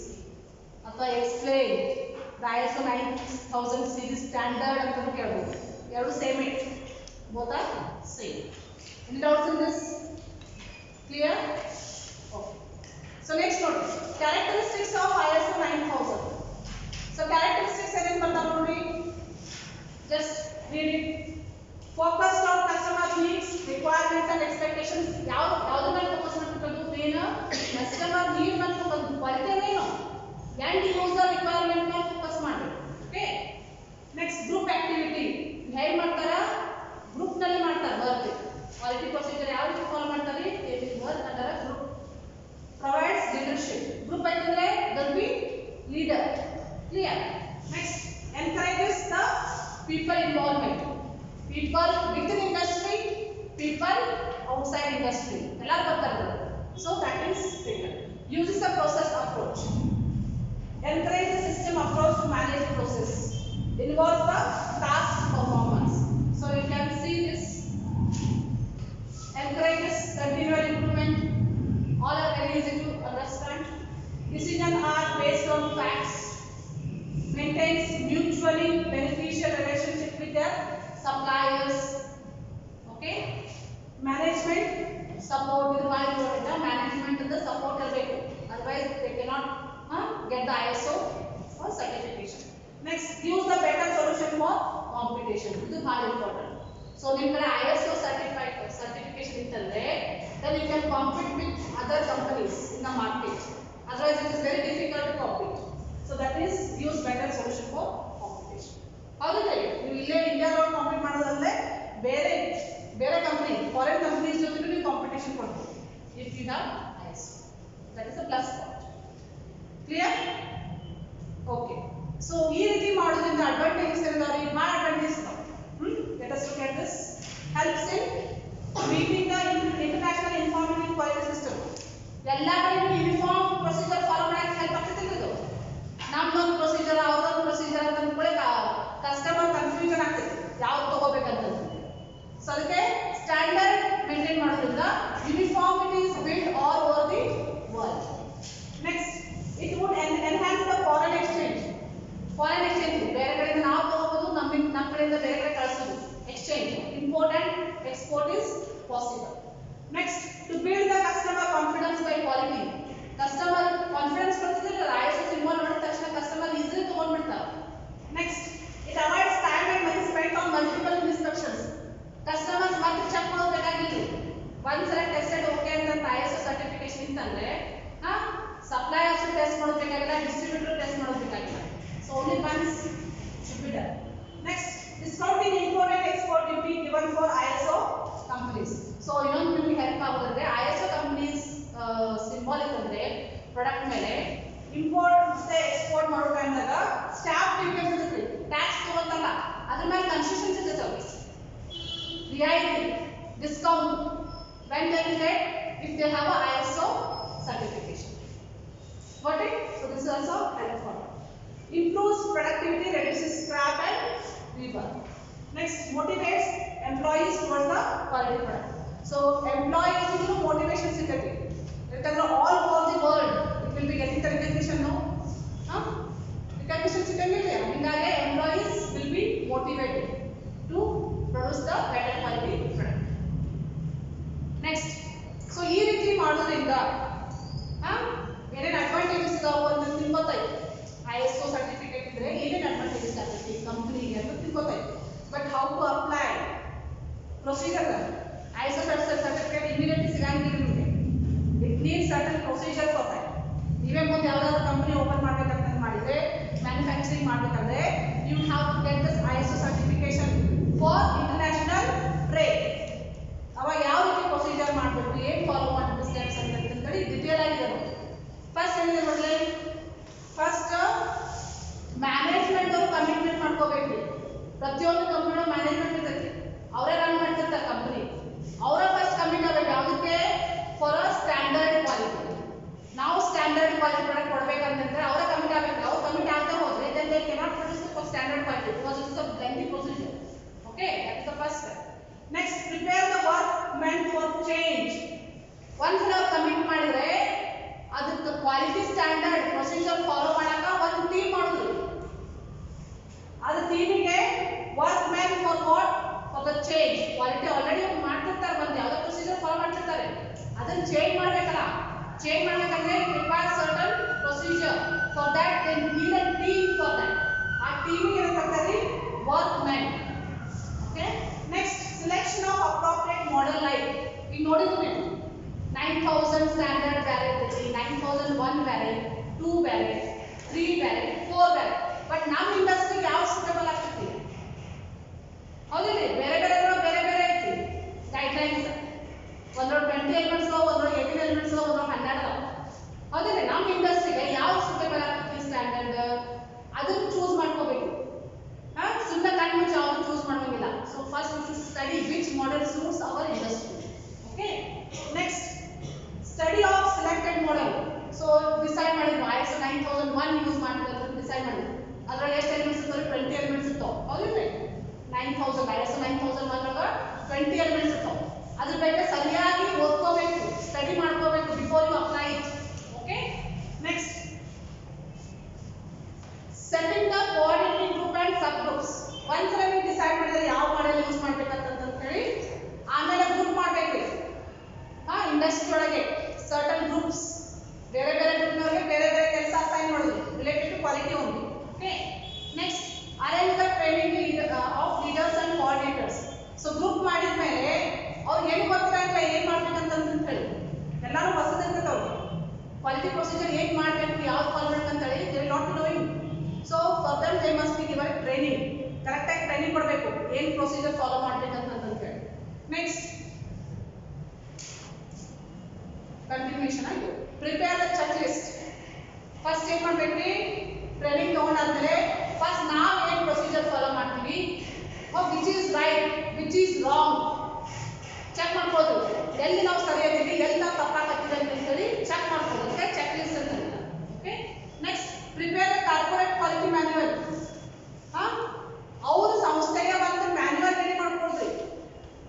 अथवा explain the ISO 9000 series standard ಅಂತ ಕೇಳಬಹುದು. ಎರಡು same ಇದೆ. Both are same. Any doubts in this? Clear? Okay. So next note, characteristics of ISO 9000. So characteristics ಏನೇನು ಬರ್ತಾವ ನೋಡಿ, just read it. Focused on customer needs, requirements and expectations. ಯಾವ್ದು ಮೇಲೆ focus ಮಾಡ್ತಿರೋದು? ಮೇನ್ ಕಸ್ಟಮರ್ ನೀಡ್ ಮೇಲೆ focus, ಕ್ವಾಲಿಟಿನೇನು end user requirement ಮೇಲೆ focus ಮಾಡಬೇಕು. Okay. Next group activity ಹೇಗೆ ಮಾಡ್ತಾರ? ಗ್ರೂಪ್ ನಲ್ಲಿ ಮಾಡ್ತಾರೆ ವರ್ಕ್. ಕ್ವಾಲಿಟಿ ಪ್ರೊಸೀಜರ್ ಯಾವ ರೀತಿ ಫಾಲೋ ಮಾಡ್ತಾರೆ? ವರ್ಕ್ ಅಂತಾರ group. Provides leadership. Group айтಂದ್ರೆ there will be leader. Clear? Next, encourages the people involvement. People within industry, people outside industry. ಎಲ್ಲರೂ ಬರ್ತಾರೆ. So that is taken. Uses a process approach. Encourages the system approach to manage the process. Involves the task performance. So you can see this. Encourages continual improvement. All are very easy to understand. Decisions are based on facts. Maintains mutually beneficial relationship with their suppliers. Okay. Management support with management and the support ಇರಬೇಕು. Otherwise they cannot get the ISO or certification. Next, gives the better solution for competition. ಇದು ಬಹಳ important. So ನಿಮ್ಮ ಕಡೆ ISO certification ಇತ್ತಂದ್ರೆ then you can compete with other companies in the market. Otherwise it is very difficult to compete. So that is use better solution for competition. ಹೌದಾ? ನೀವು ಇಲ್ಲೇ ಇಂಡಿಯಾದೊಳಗೆ compete ಮಾಡೋದಂದ್ರೆ ಬೇರೆ ಬೇರೆ ಕಂಪನಿ ಫಾರಿನ್ ಕಂಪನೀಸ್ ಜೊತೆ ನೀವು competition ಕೊಡ್ತೀವಿ if you have ISO. That is a plus point. Clear? Okay. So ಈ ರೀತಿ ಮಾಡೋದ್ರಿಂದ ಅಡ್ವಾಂಟೇಜಸ್ ಏನಿದಾವೆ? ಬಹಳ ಅಡ್ವಾಂಟೇಜಸ್ ಇದಾವೆ. Let us look at this. Helps in meeting the international informative quality system. ಎಲ್ಲ ಕಡೆನೂ ಯೂನಿಫಾರ್ಮ್ ಪ್ರೊಸೀಜರ್ ಫಾಲೋ ಮಾಡಕ್ಕೆ help ಆಗ್ತೈತಿ ಇದು. ನಮ್ದೊಂದು ಪ್ರೊಸೀಜರ್ ಅವ್ರದೊಂದು ಪ್ರೊಸೀಜರ್ ಅಂತ ಅಂದ್ಕೊಳ್ಳಿ ಕಸ್ಟಮರ್ ಕನ್ಫ್ಯೂಷನ್ ಆಗ್ತೈತಿ ಯಾವ್ದು ತಗೋಬೇಕಂತ. ಸೊ ಅದಕ್ಕೆ ಸ್ಟ್ಯಾಂಡರ್ಡ್ ಮೇಂಟೈನ್ ಮಾಡೋದ್ರಿಂದ uniformity is build all over the world. Next, it would enhance the foreign exchange. Foreign exchange ಬೇರೆ ಕಡೆಯಿಂದ ನಾವು ತಗೋಬಹುದು, ನಮ್ಮ ಕಡೆಯಿಂದ ಬೇರೆ ಕಡೆ ಕಳಿಸೋದು. Exchange, import and export is possible. Next, to build the customer confidence by quality. Customer confidence ಬರ್ತದಲ್ಲ, ISO symbol ನೋಡಿದ ತಕ್ಷಣ customer easily ತಗೊಂಡ್ಬಿಡ್ತಾರೆ. Next, it avoids time and money spent on multiple inspections. Customers ಮತ್ತೆ check ಮಾಡಬೇಕಾಗಿಲ್ಲ. Once select tested okay ಅಂತ ISO certification ಇತ್ತಂದ್ರೆ suppliers test ಮಾಡಬೇಕಾಗಿಲ್ಲ, distributor test ಮಾಡಬೇಕಾಗಿಲ್ಲ. So only once should be done. Next, discounting import and export duty given for ISO companies. So ಇನ್ನೊಂದು ನಿಮಗೆ help ಆಗೋದಂದ್ರೆ ISO companies symbolic ಅಂದ್ರೆ product ಮೇಲೆ import ಮತ್ತೆ export ಮಾಡೋ ಟೈಮ್ದಾಗ ಸ್ಟಾಂಪ್ ಡ್ಯೂಟಿ ಅಂತ ಇರುತ್ತೆ, ಟ್ಯಾಕ್ಸ್ ತಗೋತಲ್ಲ, ಅದ್ರ ಮೇಲೆ ಕನ್ಸೆಷನ್ಸ್ ಇರ್ತವೆ, ರಿಯಾಯಿತಿ, discount when they get if they have a ISO certification. Got it? So this is also helpful. Improves productivity, reduces scrap and rework. Next, motivates employees towards the quality product. So employees will motivation ಸಿಗುತ್ತೆ. ಯಾಕಂದ್ರೆ all over the world it will be getting the recognition, no? Recognition ಸಿಕ್ಕಂಗಿಲ್ಲ. ಹೀಗಾಗಿ employees will be motivated to produce the better quality product. Next, so ಈ ರೀತಿ ಮಾಡೋದ್ರಿಂದ ಏನೇನು advantages ಇದಾವೆ ಅಂತ ತಿಳ್ಕೊತಾಯಿತು. ISO certificate ಇದ್ರೆ ಏನೇನು ಅಡ್ವಾಂಟೇಜಸ್ ಆಗ್ತೈತಿ ಕಂಪನಿಗೆ ಅಂತ ತಿಳ್ಕೊತಾಯಿತು. But how to apply procedure ISO certificate immediately ಸಿಗಂಗಿಲ್ಲ ನಿಮಗೆ. It needs certain procedure for that. ನೀವೇ ಮುಂದೆ ಯಾವ್ದಾದ್ರು ಕಂಪನಿ ಓಪನ್ ಮಾಡ್ಬೇಕಂತ ಮಾಡಿದ್ರೆ ಮ್ಯಾನುಫ್ಯಾಕ್ಚರಿಂಗ್ ಮಾಡ್ಬೇಕಂದ್ರೆ you have to get this ISO certification change. ಒಂದ್ಸಲ ಕಮಿಟ್ ಮಾಡಿದ್ರೆ ಅದಕ್ಕೆ ಕ್ವಾಲಿಟಿ ಸ್ಟ್ಯಾಂಡರ್ಡ್ ಪ್ರೊಸೀಜರ್ ಫಾಲೋ ಮಾಡಾಕ ಒಂದು ಟೀಮ್ ಮಾಡೋದು. ಅದು ಟೀಮಿಗೆ work man for what for the change. Quality already ಮಾಡ್ತಿರ್ತಾರೆ, ಬಂದು ಯಾವುದೋ ಪ್ರೊಸೀಜರ್ ಫಾಲೋ ಮಾಡ್ತಿರ್ತಾರೆ, ಅದನ್ನ ಚೇಂಜ್ ಮಾಡ್ಬೇಕಲ್ಲ. ಚೇಂಜ್ ಮಾಡ್ಬೇಕಂದ್ರೆ it requires certain procedure. For that they need a team for that. ಆ ಟೀಮಿಗೆ ಏನಂತಾರೆ work man. Okay, next selection of appropriate model. Like ಈಗ ನೋಡಿದ್ರು ನೀವು 9000 ಸ್ಟ್ಯಾಂಡರ್ಡ್ ವ್ಯಾರಿಯಂಟ್ ಐತಿ, 9001 ವ್ಯಾರಿಯಂಟ್, 2 ವ್ಯಾರಿಯಂಟ್, 3 ವ್ಯಾರಿಯಂಟ್, 4 ವ್ಯಾರಿಯಂಟ್. ಬಟ್ ನಮ್ಮ ಇಂಡಸ್ಟ್ರಿಗೆ ಯಾವ ಸೂಟೇಬಲ್ ಆಗ್ತೈತಿ? ಹೌದಿಲ್ಲ, ಬೇರೆ ಬೇರೆ ಬೇರೆ ಬೇರೆ ಐತಿ ಗೈಡ್ಲೈನ್ಸ್. ಒಂದ್ರೊಳಗೆ 20 ಎಲಿಮೆಂಟ್ಸ್ ಅದಾವ, ಒಂದ್ರೊಳಗೆ 18 ಎಲಿಮೆಂಟ್ಸ್ ಅದಾವ, ಒಂದ್ರೊಳಗೆ 12 ಅದಾವ. ಹೌದಿಲ್ಲ, ನಮ್ಮ ಇಂಡಸ್ಟ್ರಿಗೆ ಯಾವ ಸೂಟೇಬಲ್ ಆಗ್ತೈತಿ ಸ್ಟ್ಯಾಂಡರ್ಡ್ ಅದನ್ನ ಚೂಸ್ ಮಾಡ್ಕೋಬೇಕು. ಸುಮ್ಮನೆ ಕಣ್ಣು ಮುಚ್ಚಿ ಯಾವುದು ಚೂಸ್ ಮಾಡೋಂಗಿಲ್ಲ. So first we should study which model suits hour industry. Okay, next study of selected model. So decide ಮಾಡಿದ್ವಿ ISO 9001 ಯೂಸ್ ಮಾಡ್ತೀವಿ ಅಂತ ಡಿಸೈಡ್ ಮಾಡಿದ್ವಿ. ಅದ್ರಲ್ಲಿ ಎಷ್ಟು ಎಲಿಮೆಂಟ್ಸ್ ಇರ್ತಾವೆ? 20 ಎಲಿಮೆಂಟ್ಸ್ ಇರ್ತಾವೆ. ಹೌದಿಲ್ಲ, 9000 ISO 9001 ಒಳಗೆ 20 ಎಲಿಮೆಂಟ್ಸ್ ಇರ್ತಾವೆ. ಅದ್ರ ಬಗ್ಗೆ ಸರಿಯಾಗಿ ಓದ್ಕೋಬೇಕು, ಸ್ಟಡಿ ಮಾಡ್ಕೋಬೇಕು before you apply it. Okay, next setting the coordinating group and subgroups. ಒಂದ್ಸಲ ನೀವು ಡಿಸೈಡ್ ಮಾಡಿದ್ರೆ ಯಾವ ಮಾಡೆಲ್ ಯೂಸ್ ಮಾಡ್ಬೇಕಂತ ಹೇಳಿ ಆಮೇಲೆ ಗ್ರೂಪ್ ಮಾಡಬೇಕು. ಇಂಡಸ್ಟ್ರಿ ಒಳಗೆ ಸರ್ಟನ್ ಗ್ರೂಪ್ಸ್, ಬೇರೆ ಬೇರೆ ಗ್ರೂಪ್ನವರಿಗೆ ಬೇರೆ ಬೇರೆ ಕೆಲಸ ಅಸೈನ್ ಮಾಡೋದು related to quality only. Okay, next arrange the training of leaders and coordinators. So group ಮಾಡಿದ್ಮೇಲೆ ಅವ್ರಿಗೆ ಏನು ಗೊತ್ತಿಲ್ಲ ಏನ್ ಮಾಡ್ಬೇಕಂತ ಹೇಳಿ ಎಲ್ಲರೂ ಹೊಸದಿರ್ತದೆ. ಕ್ವಾಲಿಟಿ ಪ್ರೊಸೀಜರ್ ಹೇಗೆ ಮಾಡಬೇಕು, ಯಾವ್ದು ಫಾಲೋ ಮಾಡ್ಬೇಕಂತ ಹೇಳಿ they not knowing. So for that they must be given training. ಕರೆಕ್ಟಾಗಿ ಟ್ರೈನಿಂಗ್ ಕೊಡಬೇಕು ಏನು ಪ್ರೊಸೀಜರ್ ಫಾಲೋ ಮಾಡ್ಬೇಕಂತ ಹೇಳಿ. ನೆಕ್ಸ್ಟ್ ಕಂಟಿನ್ಯೂಷನ್ ಆಯ್ತು. Prepare the checklist. First ಏನ್ ಮಾಡ್ಬೇಕ್ರಿ, ಟ್ರೈನಿಂಗ್ ತಗೊಂಡಾದ್ಮೇಲೆ ಫಸ್ಟ್ ನಾವು ಏನು ಪ್ರೊಸೀಜರ್ ಫಾಲೋ ಮಾಡ್ತೀವಿ, which is right which is wrong check ಮಾಡ್ಬೋದು. ಎಲ್ಲಿ ನಾವು ಸರಿಯಾಗಿದ್ದೀವಿ, ಎಲ್ಲಿ ನಾವು ತಪ್ಪಾಗ್ತೀವಿ ಅಂತ ಹೇಳಿ ಚೆಕ್ ಮಾಡ್ಬೋದು. ಅದಕ್ಕೆ ಚೆಕ್ ಲಿಸ್ಟ್ ಅಂತ. Okay, next prepare the corporate quality manual. ಅವ್ರ ಸಂಸ್ಥೆಗೆ ಒಂದು ಮ್ಯಾನ್ಯುವಲ್ ರೆಡಿ ಮಾಡ್ಕೊಳ್ರಿ.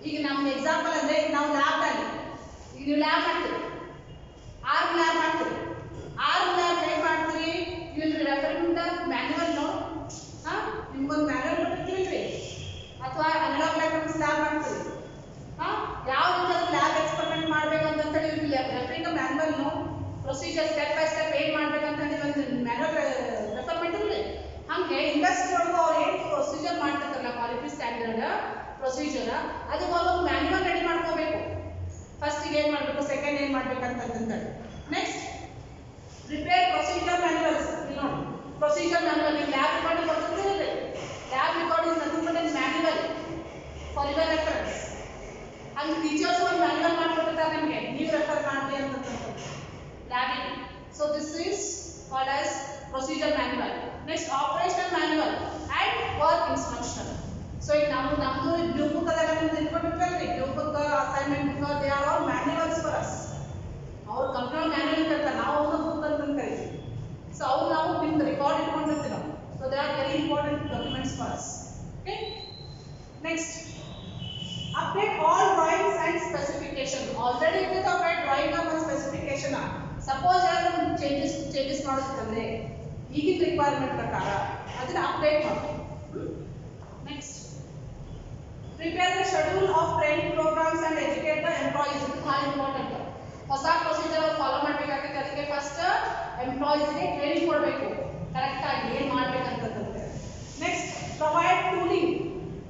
ಈಗ ನಮ್ಮ ಎಕ್ಸಾಂಪಲ್ ಅಂದ್ರೆ ನಾವು ಲ್ಯಾಬ್ ಅಲ್ಲಿ ಈಗ ನೀವು ಲ್ಯಾಬ್ ಮಾಡ್ತೀರಿ, 6 ಲ್ಯಾಬ್ ಮಾಡ್ತೀರಿ. 6 ಲ್ಯಾಬ್ ಹೇಗೆ ಮಾಡ್ತೀರಿ? You will referring the manual note. ನಿಮ್ಗೊಂದು ಮ್ಯಾನ್ಯುವಲ್ ಕೊಟ್ಟಿರ್ತೀವಿ. ಅಥವಾ ಅನಲಾಗ್ ಎಲೆಕ್ಟ್ರಾನಿಕ್ಸ್ ಲ್ಯಾಬ್ ಮಾಡ್ತೀರಿ, ಯಾವ ರೀತಿ ಲ್ಯಾಬ್ ಎಕ್ಸ್ಪೆರಿಮೆಂಟ್ ಮಾಡ್ಬೇಕಂತ ಹೇಳಿ you will referring the manual note. Procedure step by step ಏನು ಮಾಡ್ಬೇಕಂತ ಹೇಳಿ ಒಂದು ಮ್ಯಾನ್ಯುವಲ್ ರೆಫರ್ಮೆಂಟ್ ಇರಲಿ. ಹಾಗೆ ಇಂಡಸ್ಟ್ರಿ ಒಳಗೆ ಅವ್ರು ಏನು ಪ್ರೊಸೀಜರ್ ಮಾಡ್ತಿರ್ತಾರಲ್ಲ ಕ್ವಾಲಿಟಿ ಸ್ಟ್ಯಾಂಡರ್ಡ್ ಪ್ರೊಸೀಜರ್, ಅದಕ್ಕೆ ಒಂದು ಮ್ಯಾನ್ಯುವಲ್ ರೆಡಿ ಮಾಡ್ಕೋಬೇಕು. ಫಸ್ಟ್ ಏನು ಮಾಡಬೇಕು, ಸೆಕೆಂಡ್ ಏನು ಮಾಡ್ಬೇಕಂತ. Next prepare procedure manuals. ಇಲ್ಲಿ ನೋಡಿ ಪ್ರೊಸೀಜರ್ ಮ್ಯಾನ್ಯುವಲ್ ನೀವು ಲ್ಯಾಬ್ ರೆಕಾರ್ಡ್ ಕೊಡ್ತಿರ್ತೀರಿ. Lab record is nothing but manual for your reference. ಹಂಗೆ ಟೀಚರ್ಸ್ ಒಂದು ಮ್ಯಾನ್ಯುವಲ್ ಮಾಡ್ಕೊಡ್ತಾರೆ ನಿಮಗೆ, ನೀವು ರೆಫರ್ ಮಾಡಿ ಅಂತ ಲ್ಯಾಬಿಗೆ. So this is called as procedure manual. Next operational manual and work instruction. So ಈಗ ನಮ್ಮದು ಬ್ಲೂ ಬುಕ್ ಅದೆಲ್ಲ ನಿಮ್ದು ಇಟ್ಕೊಂಡಿರ್ತೀವಿ. Blue book, assignment book, they are all manuals for us. ಅವ್ರು ಕಂಪ್ಯೂಟರ್ ಮ್ಯಾನ್ಯುವಲ್ ಇರ್ತಾರೆ, ನಾವು ಅವ್ರನ್ನ ಬುಕ್ ಅಂತ ಕರಿತೀವಿ. ಸೊ ಅವ್ರು ನಾವು ನಿಮ್ದು ರೆಕಾರ್ಡ್ ಇಟ್ಕೊಂಡಿರ್ತೀವಿ ನಾವು. So they are very important documents for us. Okay, next update all drawings and specification. Already ಇದ್ದಿದ್ದು ಅಪ್ಡೇಟ್ ಡ್ರಾಯಿಂಗ್ ಮತ್ತು ಸ್ಪೆಸಿಫಿಕೇಶನ್. ಸಪೋಸ್ ಯಾರು ಚೇಂಜಸ್ ಮಾಡೋದಿತ್ತಂದ್ರೆ ಈಗಿನ ರಿಕ್ವೈರ್ಮೆಂಟ್ ಪ್ರಕಾರ ಅದನ್ನ ಅಪ್ಡೇಟ್ ಮಾಡಬೇಕು. Next prepare the schedule of training programmes and educate the employees. ಇದು ಭಾಳ ಇಂಪಾರ್ಟೆಂಟ್. ಹೊಸ ಪ್ರೊಸೀಜರ್ ಅವ್ರು ಫಾಲೋ ಮಾಡಬೇಕಾಗುತ್ತೆ. ಅದಕ್ಕೆ ಫಸ್ಟ್ ಎಂಪ್ಲಾಯೀಸ್ಗೆ ಟ್ರೈನಿಂಗ್ ಕೊಡಬೇಕು ಕರೆಕ್ಟಾಗಿ ಏನು ಮಾಡ್ಬೇಕಂತಂದ್ರೆ. Next provide tooling,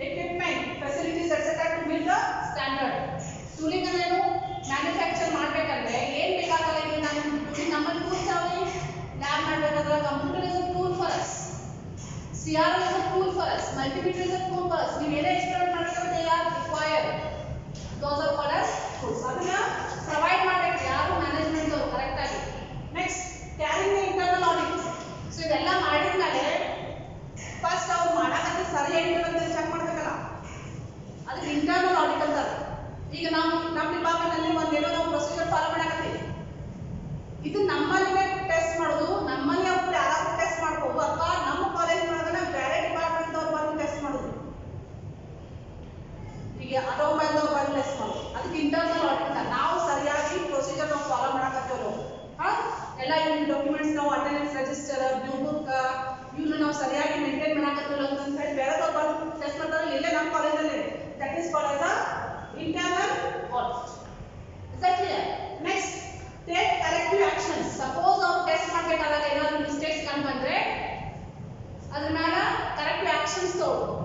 equipment, facilities etc. to meet the standard. Tooling ಅಂದ್ರೇನು? ಮ್ಯಾನುಫ್ಯಾಕ್ಚರ್ ಮಾಡಬೇಕಂದ್ರೆ ಏನು ಬೇಕಾಗಲ್ಲ. ಈಗ ನಾನು ಟೂಲಿಂಗ್ ನಮ್ಮಲ್ಲಿ ಟೂಲ್ಸ್ ಯಾವ್ದು? ಲ್ಯಾಬ್ ಮಾಡಬೇಕಾದ್ರೆ computer is a tool for us, CRO is a tool for us, multimeter is a tool for us. ನೀವು ಏನೇ ಎಕ್ಸ್ಪೆರಿಮೆಂಟ್ ಮಾಡಬೇಕಾದ್ರೆ they are required. Those are called as tools. ಅದನ್ನ ಪ್ರೊವೈಡ್ ಮಾಡಬೇಕು ಯಾರು management ಅವರು correct ಆಗಿ. Next carrying the internal audit. So ಇದೆಲ್ಲ ಮಾಡಿದ್ಮೇಲೆ ಫಸ್ಟ್ ಅವ್ರು ಮಾಡಕಂತ ಸರಿಯಾಗಿ ಅಂತ ಚೆಕ್ ಮಾಡ್ಬೇಕಲ್ಲ, ಅದಕ್ಕೆ ಇಂಟರ್ನಲ್ ಆಡಿಟ್ ಅಂತಾರೆ. ಈಗ ನಮ್ಮ ಡಿಪಾರ್ಟ್ಮೆಂಟ್ ಅಲ್ಲಿ ಏನೋ ನಾವು ಪ್ರೊಸೀಜರ್ ಫಾಲೋ ಮಾಡಕತ್ತೀವಿ, ಇದು ನಮ್ಮಲ್ಲಿನೇ ಟೆಸ್ಟ್ ಮಾಡೋದು, ನಮ್ಮಲ್ಲಿ ಅವ್ರು ಯಾರಾದ್ರೂ ಟೆಸ್ಟ್ ಮಾಡ್ಬೋದು, ಅಥವಾ ನಮ್ಮ ಕಾಲೇಜ್ ಒಳಗನ ಬೇರೆ ಡಿಪಾರ್ಟ್ಮೆಂಟ್ ಅವ್ರು ಬಂದು ಟೆಸ್ಟ್ ಮಾಡೋದು. ಈಗ ಆಟೋಮೊಬೈಲ್ ಅವ್ರು ಬಂದು ಟೆಸ್ಟ್ ಮಾಡೋದು, ಅದಕ್ಕೆ ಇಂಟರ್ನಲ್ ಆಡಿಟ್. ಎಲ್ಲ ಈ ಡಾಕ್ಯುಮೆಂಟ್ಸ್ ನಾವು ಅಟೆಂಡೆನ್ಸ್ ರಿಜಿಸ್ಟರ್ ಡ್ಯೂ ಬುಕ್ ಇವ್ನು ನಾವು ಸರಿಯಾಗಿ ಮೇಂಟೈನ್ ಮಾಡಕತ್ತಿಲ್ಲ ಅಂತ ಹೇಳಿ ಬೇರೆ ಬಂದು ಟೆಸ್ಟ್ ಮಾಡ್ತಾರೆ ಇಲ್ಲೇ ನಮ್ಮ ಕಾಲೇಜಲ್ಲಿ that is called as a internal audit. Is that clear? Next take corrective actions. Suppose ಅವ್ರು ಟೆಸ್ಟ್ ಮಾಡಬೇಕಾದಾಗ ಏನಾದರೂ ಮಿಸ್ಟೇಕ್ಸ್ ಕಂಡು ಬಂದ್ರೆ ಅದ್ರ ಮೇಲೆ ಕರೆಕ್ಟಿವ್ ಆಕ್ಷನ್ಸ್ ತಗೊಳ್ಳಿ.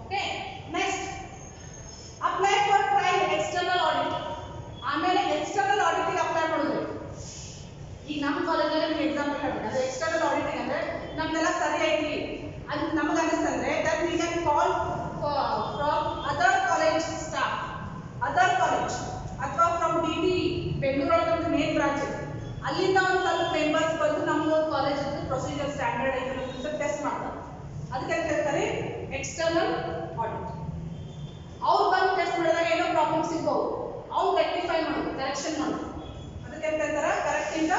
Okay. Next apply for trial external audit. ಆಮೇಲೆ ಎಕ್ಸ್ಟರ್ನಲ್ ಆಡಿಟಿಗೆ ಅಪ್ಲೈ ಮಾಡೋದು. ಈಗ ನಮ್ಮ ಕಾಲೇಜಲ್ಲಿ ನೀವು ಎಕ್ಸಾಂಪಲ್ ಹೇಳ್ಬೇಕು, ಅದು ಎಕ್ಸ್ಟರ್ನಲ್ ಆಡಿಟಿಂಗ್ ಅಂದ್ರೆ ನಮ್ದೆಲ್ಲ ಸರಿ ಐತಿ ಅದು ನಮಗೆ ಅನಿಸ್ತಂದ್ರೆ that we can call from other college staff, other college ಅಥವಾ ಫ್ರಮ್ ಡಿ ಬೆಂಗಳೂರು ಒಂದು ಮೇನ್ ಬ್ರಾಂಚ್ ಇದೆ, ಅಲ್ಲಿಂದ ಒಂದು ಸ್ವಲ್ಪ ಮೆಂಬರ್ಸ್ ಬಂದು ನಮ್ದು ಕಾಲೇಜ್ ಪ್ರೊಸೀಜರ್ ಸ್ಟ್ಯಾಂಡರ್ಡ್ ಐತಿ ಅಂತ ಟೆಸ್ಟ್ ಮಾಡ್ತಾರೆ. ಅದಕ್ಕೆ ಅಂತ ಹೇಳ್ತಾರೆ ಎಕ್ಸ್ಟರ್ನಲ್ ಆಡಿಟ್. ಅವ್ರು ಬಂದು ಟೆಸ್ಟ್ ಮಾಡಿದಾಗ ಏನೋ ಪ್ರಾಬ್ಲಮ್ ಸಿಗ್ಬೋದು, ಅವ್ರು ರೆಕ್ಟಿಫೈ ಮಾಡೋದು, ಕರೆಕ್ಷನ್ ಮಾಡೋದು. ಅದಕ್ಕೆ ಅಂತ ಹೇಳ್ತಾರೆ correcting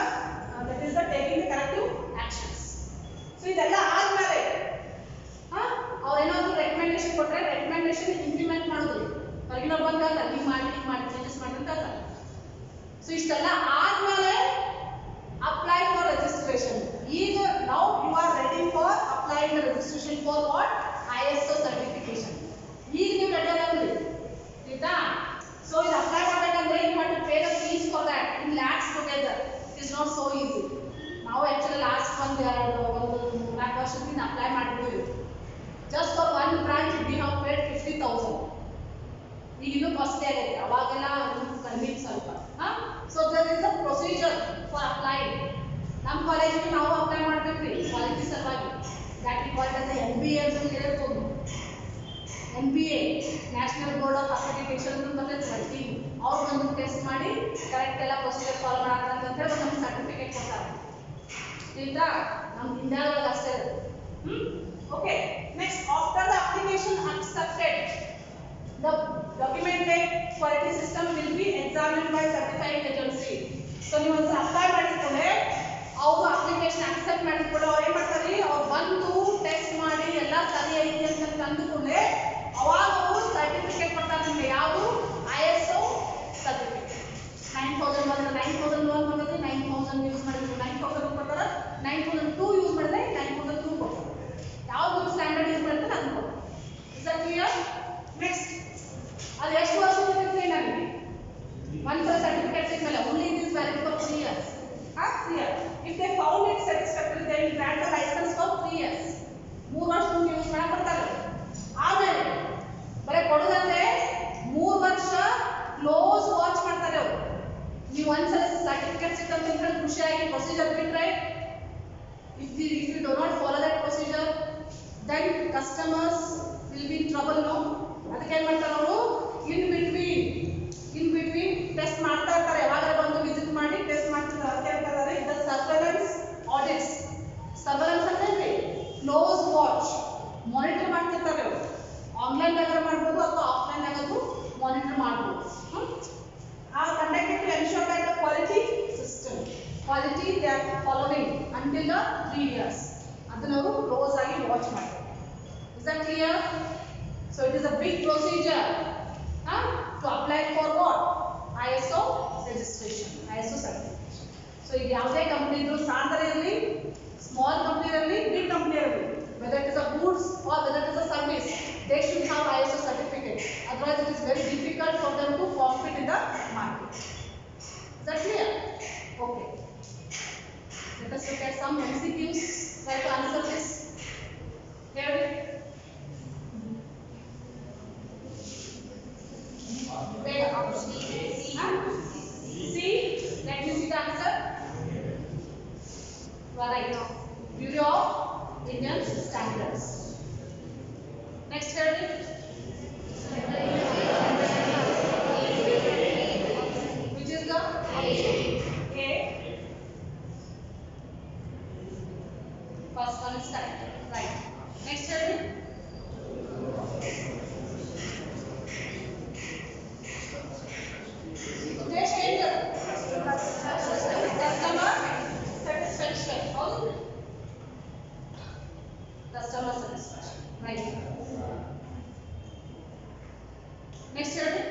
that is the taking the corrective actions. So ಇದೆಲ್ಲ ಆದ್ಮೇಲೆ ಅವ್ರು ಏನಾದ್ರು ರೆಕಮೆಂಡೇಶನ್ ಕೊಟ್ಟರೆ ರೆಕಮೆಂಡೇಶನ್ ಇಂಪ್ಲಿಮೆಂಟ್ ಮಾಡೋದು. ಹೊರಗಿನ ಬಂದಾಗ ನೀವು ಮಾಡಿ ಚೇಂಜಸ್ ಮಾಡಿ ಅಂತ ಹೇಳ್ತಾರೆ. ಸೊ ಇಷ್ಟೆಲ್ಲ ಆದ್ಮೇಲೆ ಅಪ್ಲೈ ಫಾರ್ ರಿಜಿಸ್ಟ್ರೇಷನ್. ಈಗ now you are ready for applying the registration for what ISO certification. ಈಗ ನೀವು ರೆಡಿ ಆಗಲ್ರಿ, ಆಯ್ತಾ? ಸೊ ಇದು ಅಪ್ಲೈ ಮಾಡಬೇಕಂದ್ರೆ you have to pay the fees for that in lakhs together. It is not so easy. ನಾವು actually last ಒಂದು 4 ವರ್ಷದಿಂದ ಅಪ್ಲೈ ಮಾಡಿದ್ವಿ. Just for one branch we have paid 50,000. ಈಗ ಇನ್ನೂ ಕಾಸ್ಟ್ಲಿ ಆಗೈತೆ, ಅವಾಗೆಲ್ಲ ಕಡಿಮೆ ಸ್ವಲ್ಪ. So there is a procedure for applying. ನಮ್ಮ ಕಾಲೇಜಿಗೆ ನಾವು ಅಪ್ಲೈ ಮಾಡ್ತೀವಿ ಕ್ವಾಲಿಟಿ ಸಲುವಾಗಿ. That we called as MBA ಅಂತ ಹೇಳಿರ್ಬೋದು. MBA national board of accreditation ಅಂತ ಬರ್ತೈತೆ. ಅವ್ರು ಬಂದು ಟೆಸ್ಟ್ ಮಾಡಿ ಕರೆಕ್ಟ್ ಎಲ್ಲ ಪ್ರೊಸೀಜರ್ ಫಾಲೋ ಮಾಡ್ತಾರೆ ಅಂತ ಹೇಳಿ ನಮ್ಗೆ ಸರ್ಟಿಫಿಕೇಟ್ ಕೊಡ್ತಾರೆ. ಆಯ್ತಾ? ನಮ್ಮ ಇಂಡಿಯಾದೊಳಗೆ ಅಷ್ಟೇ ಅದು. Okay. Next after the application accepted, the documented quality system will be examined by certifying agency. So ನೀವು ಒಂದು ಅಪ್ಲೈ ಮಾಡಿದ್ಮೇಲೆ ಅವರು ಅಪ್ಲಿಕೇಶನ್ ಅಕ್ಸೆಪ್ಟ್ ಮಾಡಿದ್ಮೇಲೆ ಅವ್ರು ಏನು ಮಾಡ್ತಾರೆ, ಅವ್ರು ಬಂದು ಟೆಸ್ಟ್ ಮಾಡಿ ಎಲ್ಲ ಸರಿ ಐತಿ ಅಂತ ತಂದುಕೊಂಡೆ ಅವಾಗ ಅವರು ಸರ್ಟಿಫಿಕೇಟ್ ಕೊಡ್ತಾರೆ ನಿಮಗೆ. ಯಾವುದು? ISO certificate. 9000 ಬಂದ್ರೆ 9001 ಬಂದ್ರೆ 9000 ಯೂಸ್ ಮಾಡಿದ್ರೆ 9000 ಕೊಡ್ತಾರೆ, 9002 ಯೂಸ್ ಮಾಡಿದ್ರೆ 9002 ಕೊಡ್ತಾರೆ. ಯಾವುದು ಸ್ಟ್ಯಾಂಡರ್ಡ್ ಯೂಸ್ ಮಾಡಿದ್ರೆ ಅದನ್ನು ಕೊಡ್ತಾರೆ. Is that clear? ನೆಕ್ಸ್ಟ್ ಅದು ಎಷ್ಟು ವರ್ಷ ಇರುತ್ತೆ ನನಗೆ? ಒಂದು ಸರ್ಟಿಫಿಕೇಟ್ ಸಿಗ್ಮೇಲೆ only it is valid for 3 years. 3 years. If they found it satisfactory, they will grant the license for 3 years. 3 ವರ್ಷ ಯೂಸ್ ಮಾಡಕ್ಕೆ ಬರ್ತಾರೆ. ಆಮೇಲೆ ಬರೀ ಕೊಡೋದಂದ್ರೆ 3 ವರ್ಷ ಕ್ಲೋಸ್ ವಾಚ್ ಮಾಡ್ತಾರೆ ಅವರು. ನೀವು ಒಂದ್ಸಲ ಸರ್ಟಿಫಿಕೇಟ್ ಸಿಕ್ಕಂತ ಹೇಳಿ ಖುಷಿಯಾಗಿ ಪ್ರೊಸೀಜರ್ ಬಿಟ್ರೆ if you do not follow that procedure then customers will be in trouble. No, ಅದಕ್ಕೆ ಏನು ಮಾಡ್ತಾರೆ ಅವರು ಇನ್ ಬಿಟ್ವೀನ್ ಟೆಸ್ಟ್ ಮಾಡ್ತಾ ಇರ್ತಾರೆ. ಯಾವಾಗಲೂ ಬಂದು ವಿಸಿಟ್ ಮಾಡಿ ಟೆಸ್ಟ್ ಮಾಡ್ತಿರ್ತಾರೆ. ಅದಕ್ಕೆ ಹೇಳ್ತಾರೆ ಇದು ಸರ್ವೆಲೆನ್ಸ್ ಆಡಿಟ್ಸ್. ಸರ್ವೆಲೆನ್ಸ್ ಅಂದ್ರೆ ಕ್ಲೋಸ್ ವಾಚ್, ಮಾನಿಟರ್ ಮಾಡ್ತಿರ್ತಾರೆ ಅವರು. ಆನ್ಲೈನ್ ದಾಗ ಮಾಡ್ಬೋದು ಅಥವಾ ಆಫ್ಲೈನ್ ದಾಗದು ಮಾನಿಟರ್ ಮಾಡ್ಬೋದು. are conducted to ensure that the quality they are following until the 3 years. ಅದನ್ನ ಅವರು ಕ್ಲೋಸ್ ಆಗಿ ವಾಚ್ ಮಾಡ್ತಾರೆ. Is that clear? So it is a big procedure to apply for what? ISO registration, ISO certification. So ಈಗ ಯಾವುದೇ company ಇದ್ರೂ ಸಣ್ಣದೇ ಇರಲಿ, small company ಇರಲಿ, big company ಇರಲಿ, whether it is a goods or whether it is a service, they should have ISO certificate. Otherwise it is very difficult for them to compete in the market. Is that clear? Okay. Let us look at some MCQs. Try to answer this. Here. Where option C. Let me see the answer. You are right now. Bureau of Indian Standards. Next heading. Which is the A. First one is correct. Right. Next heading. Customer satisfaction. Customer satisfaction. Right. Next heading.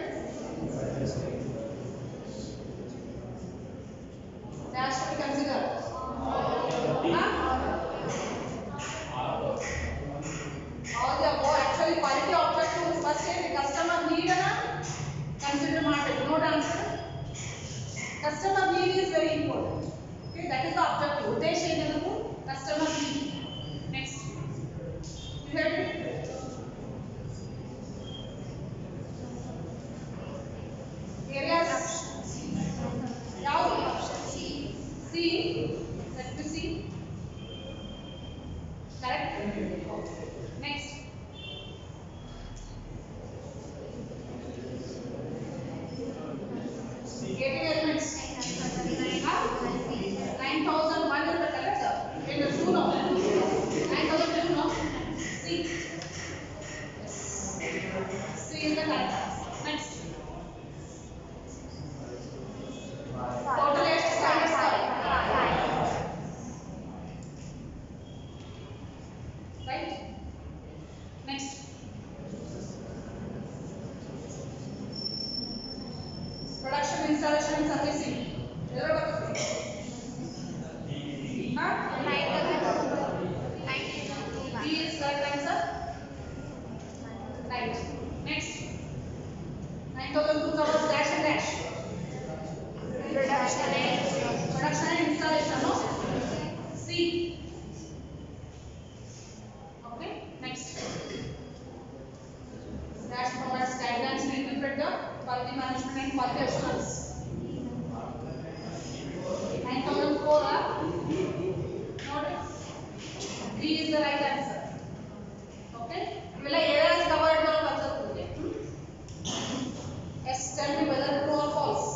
That should be considered. is the correct answer. Next. Total ಎಷ್ಟು standards are? Right? Next. Production, installation and servicing. ಎಲ್ಲರೂ ಬರ್ತದೆ. ಹಾ? D is correct answer. Right. Next. 9002 covers dash and dash. Production and installation. No? C. Okay. Next. Dash provides guidelines to interpret the quality management and quality assurance. 9004 are noted. D is the right answer. Okay. ಇವೆಲ್ಲ areas covered ನಾವು ಕಲ್ತಿರ್ತೀವಿ. Yes, tell me whether true or false.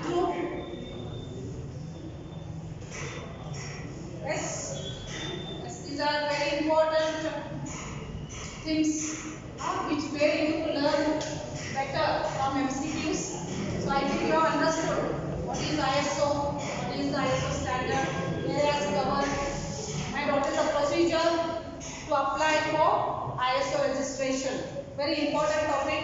True. Yes. Yes, these are very important things which made you to learn better from MCQs. So I think you have understood what is ISO, what is the ISO standard, areas covered, and what is the procedure to apply for ISO registration. Very important topic.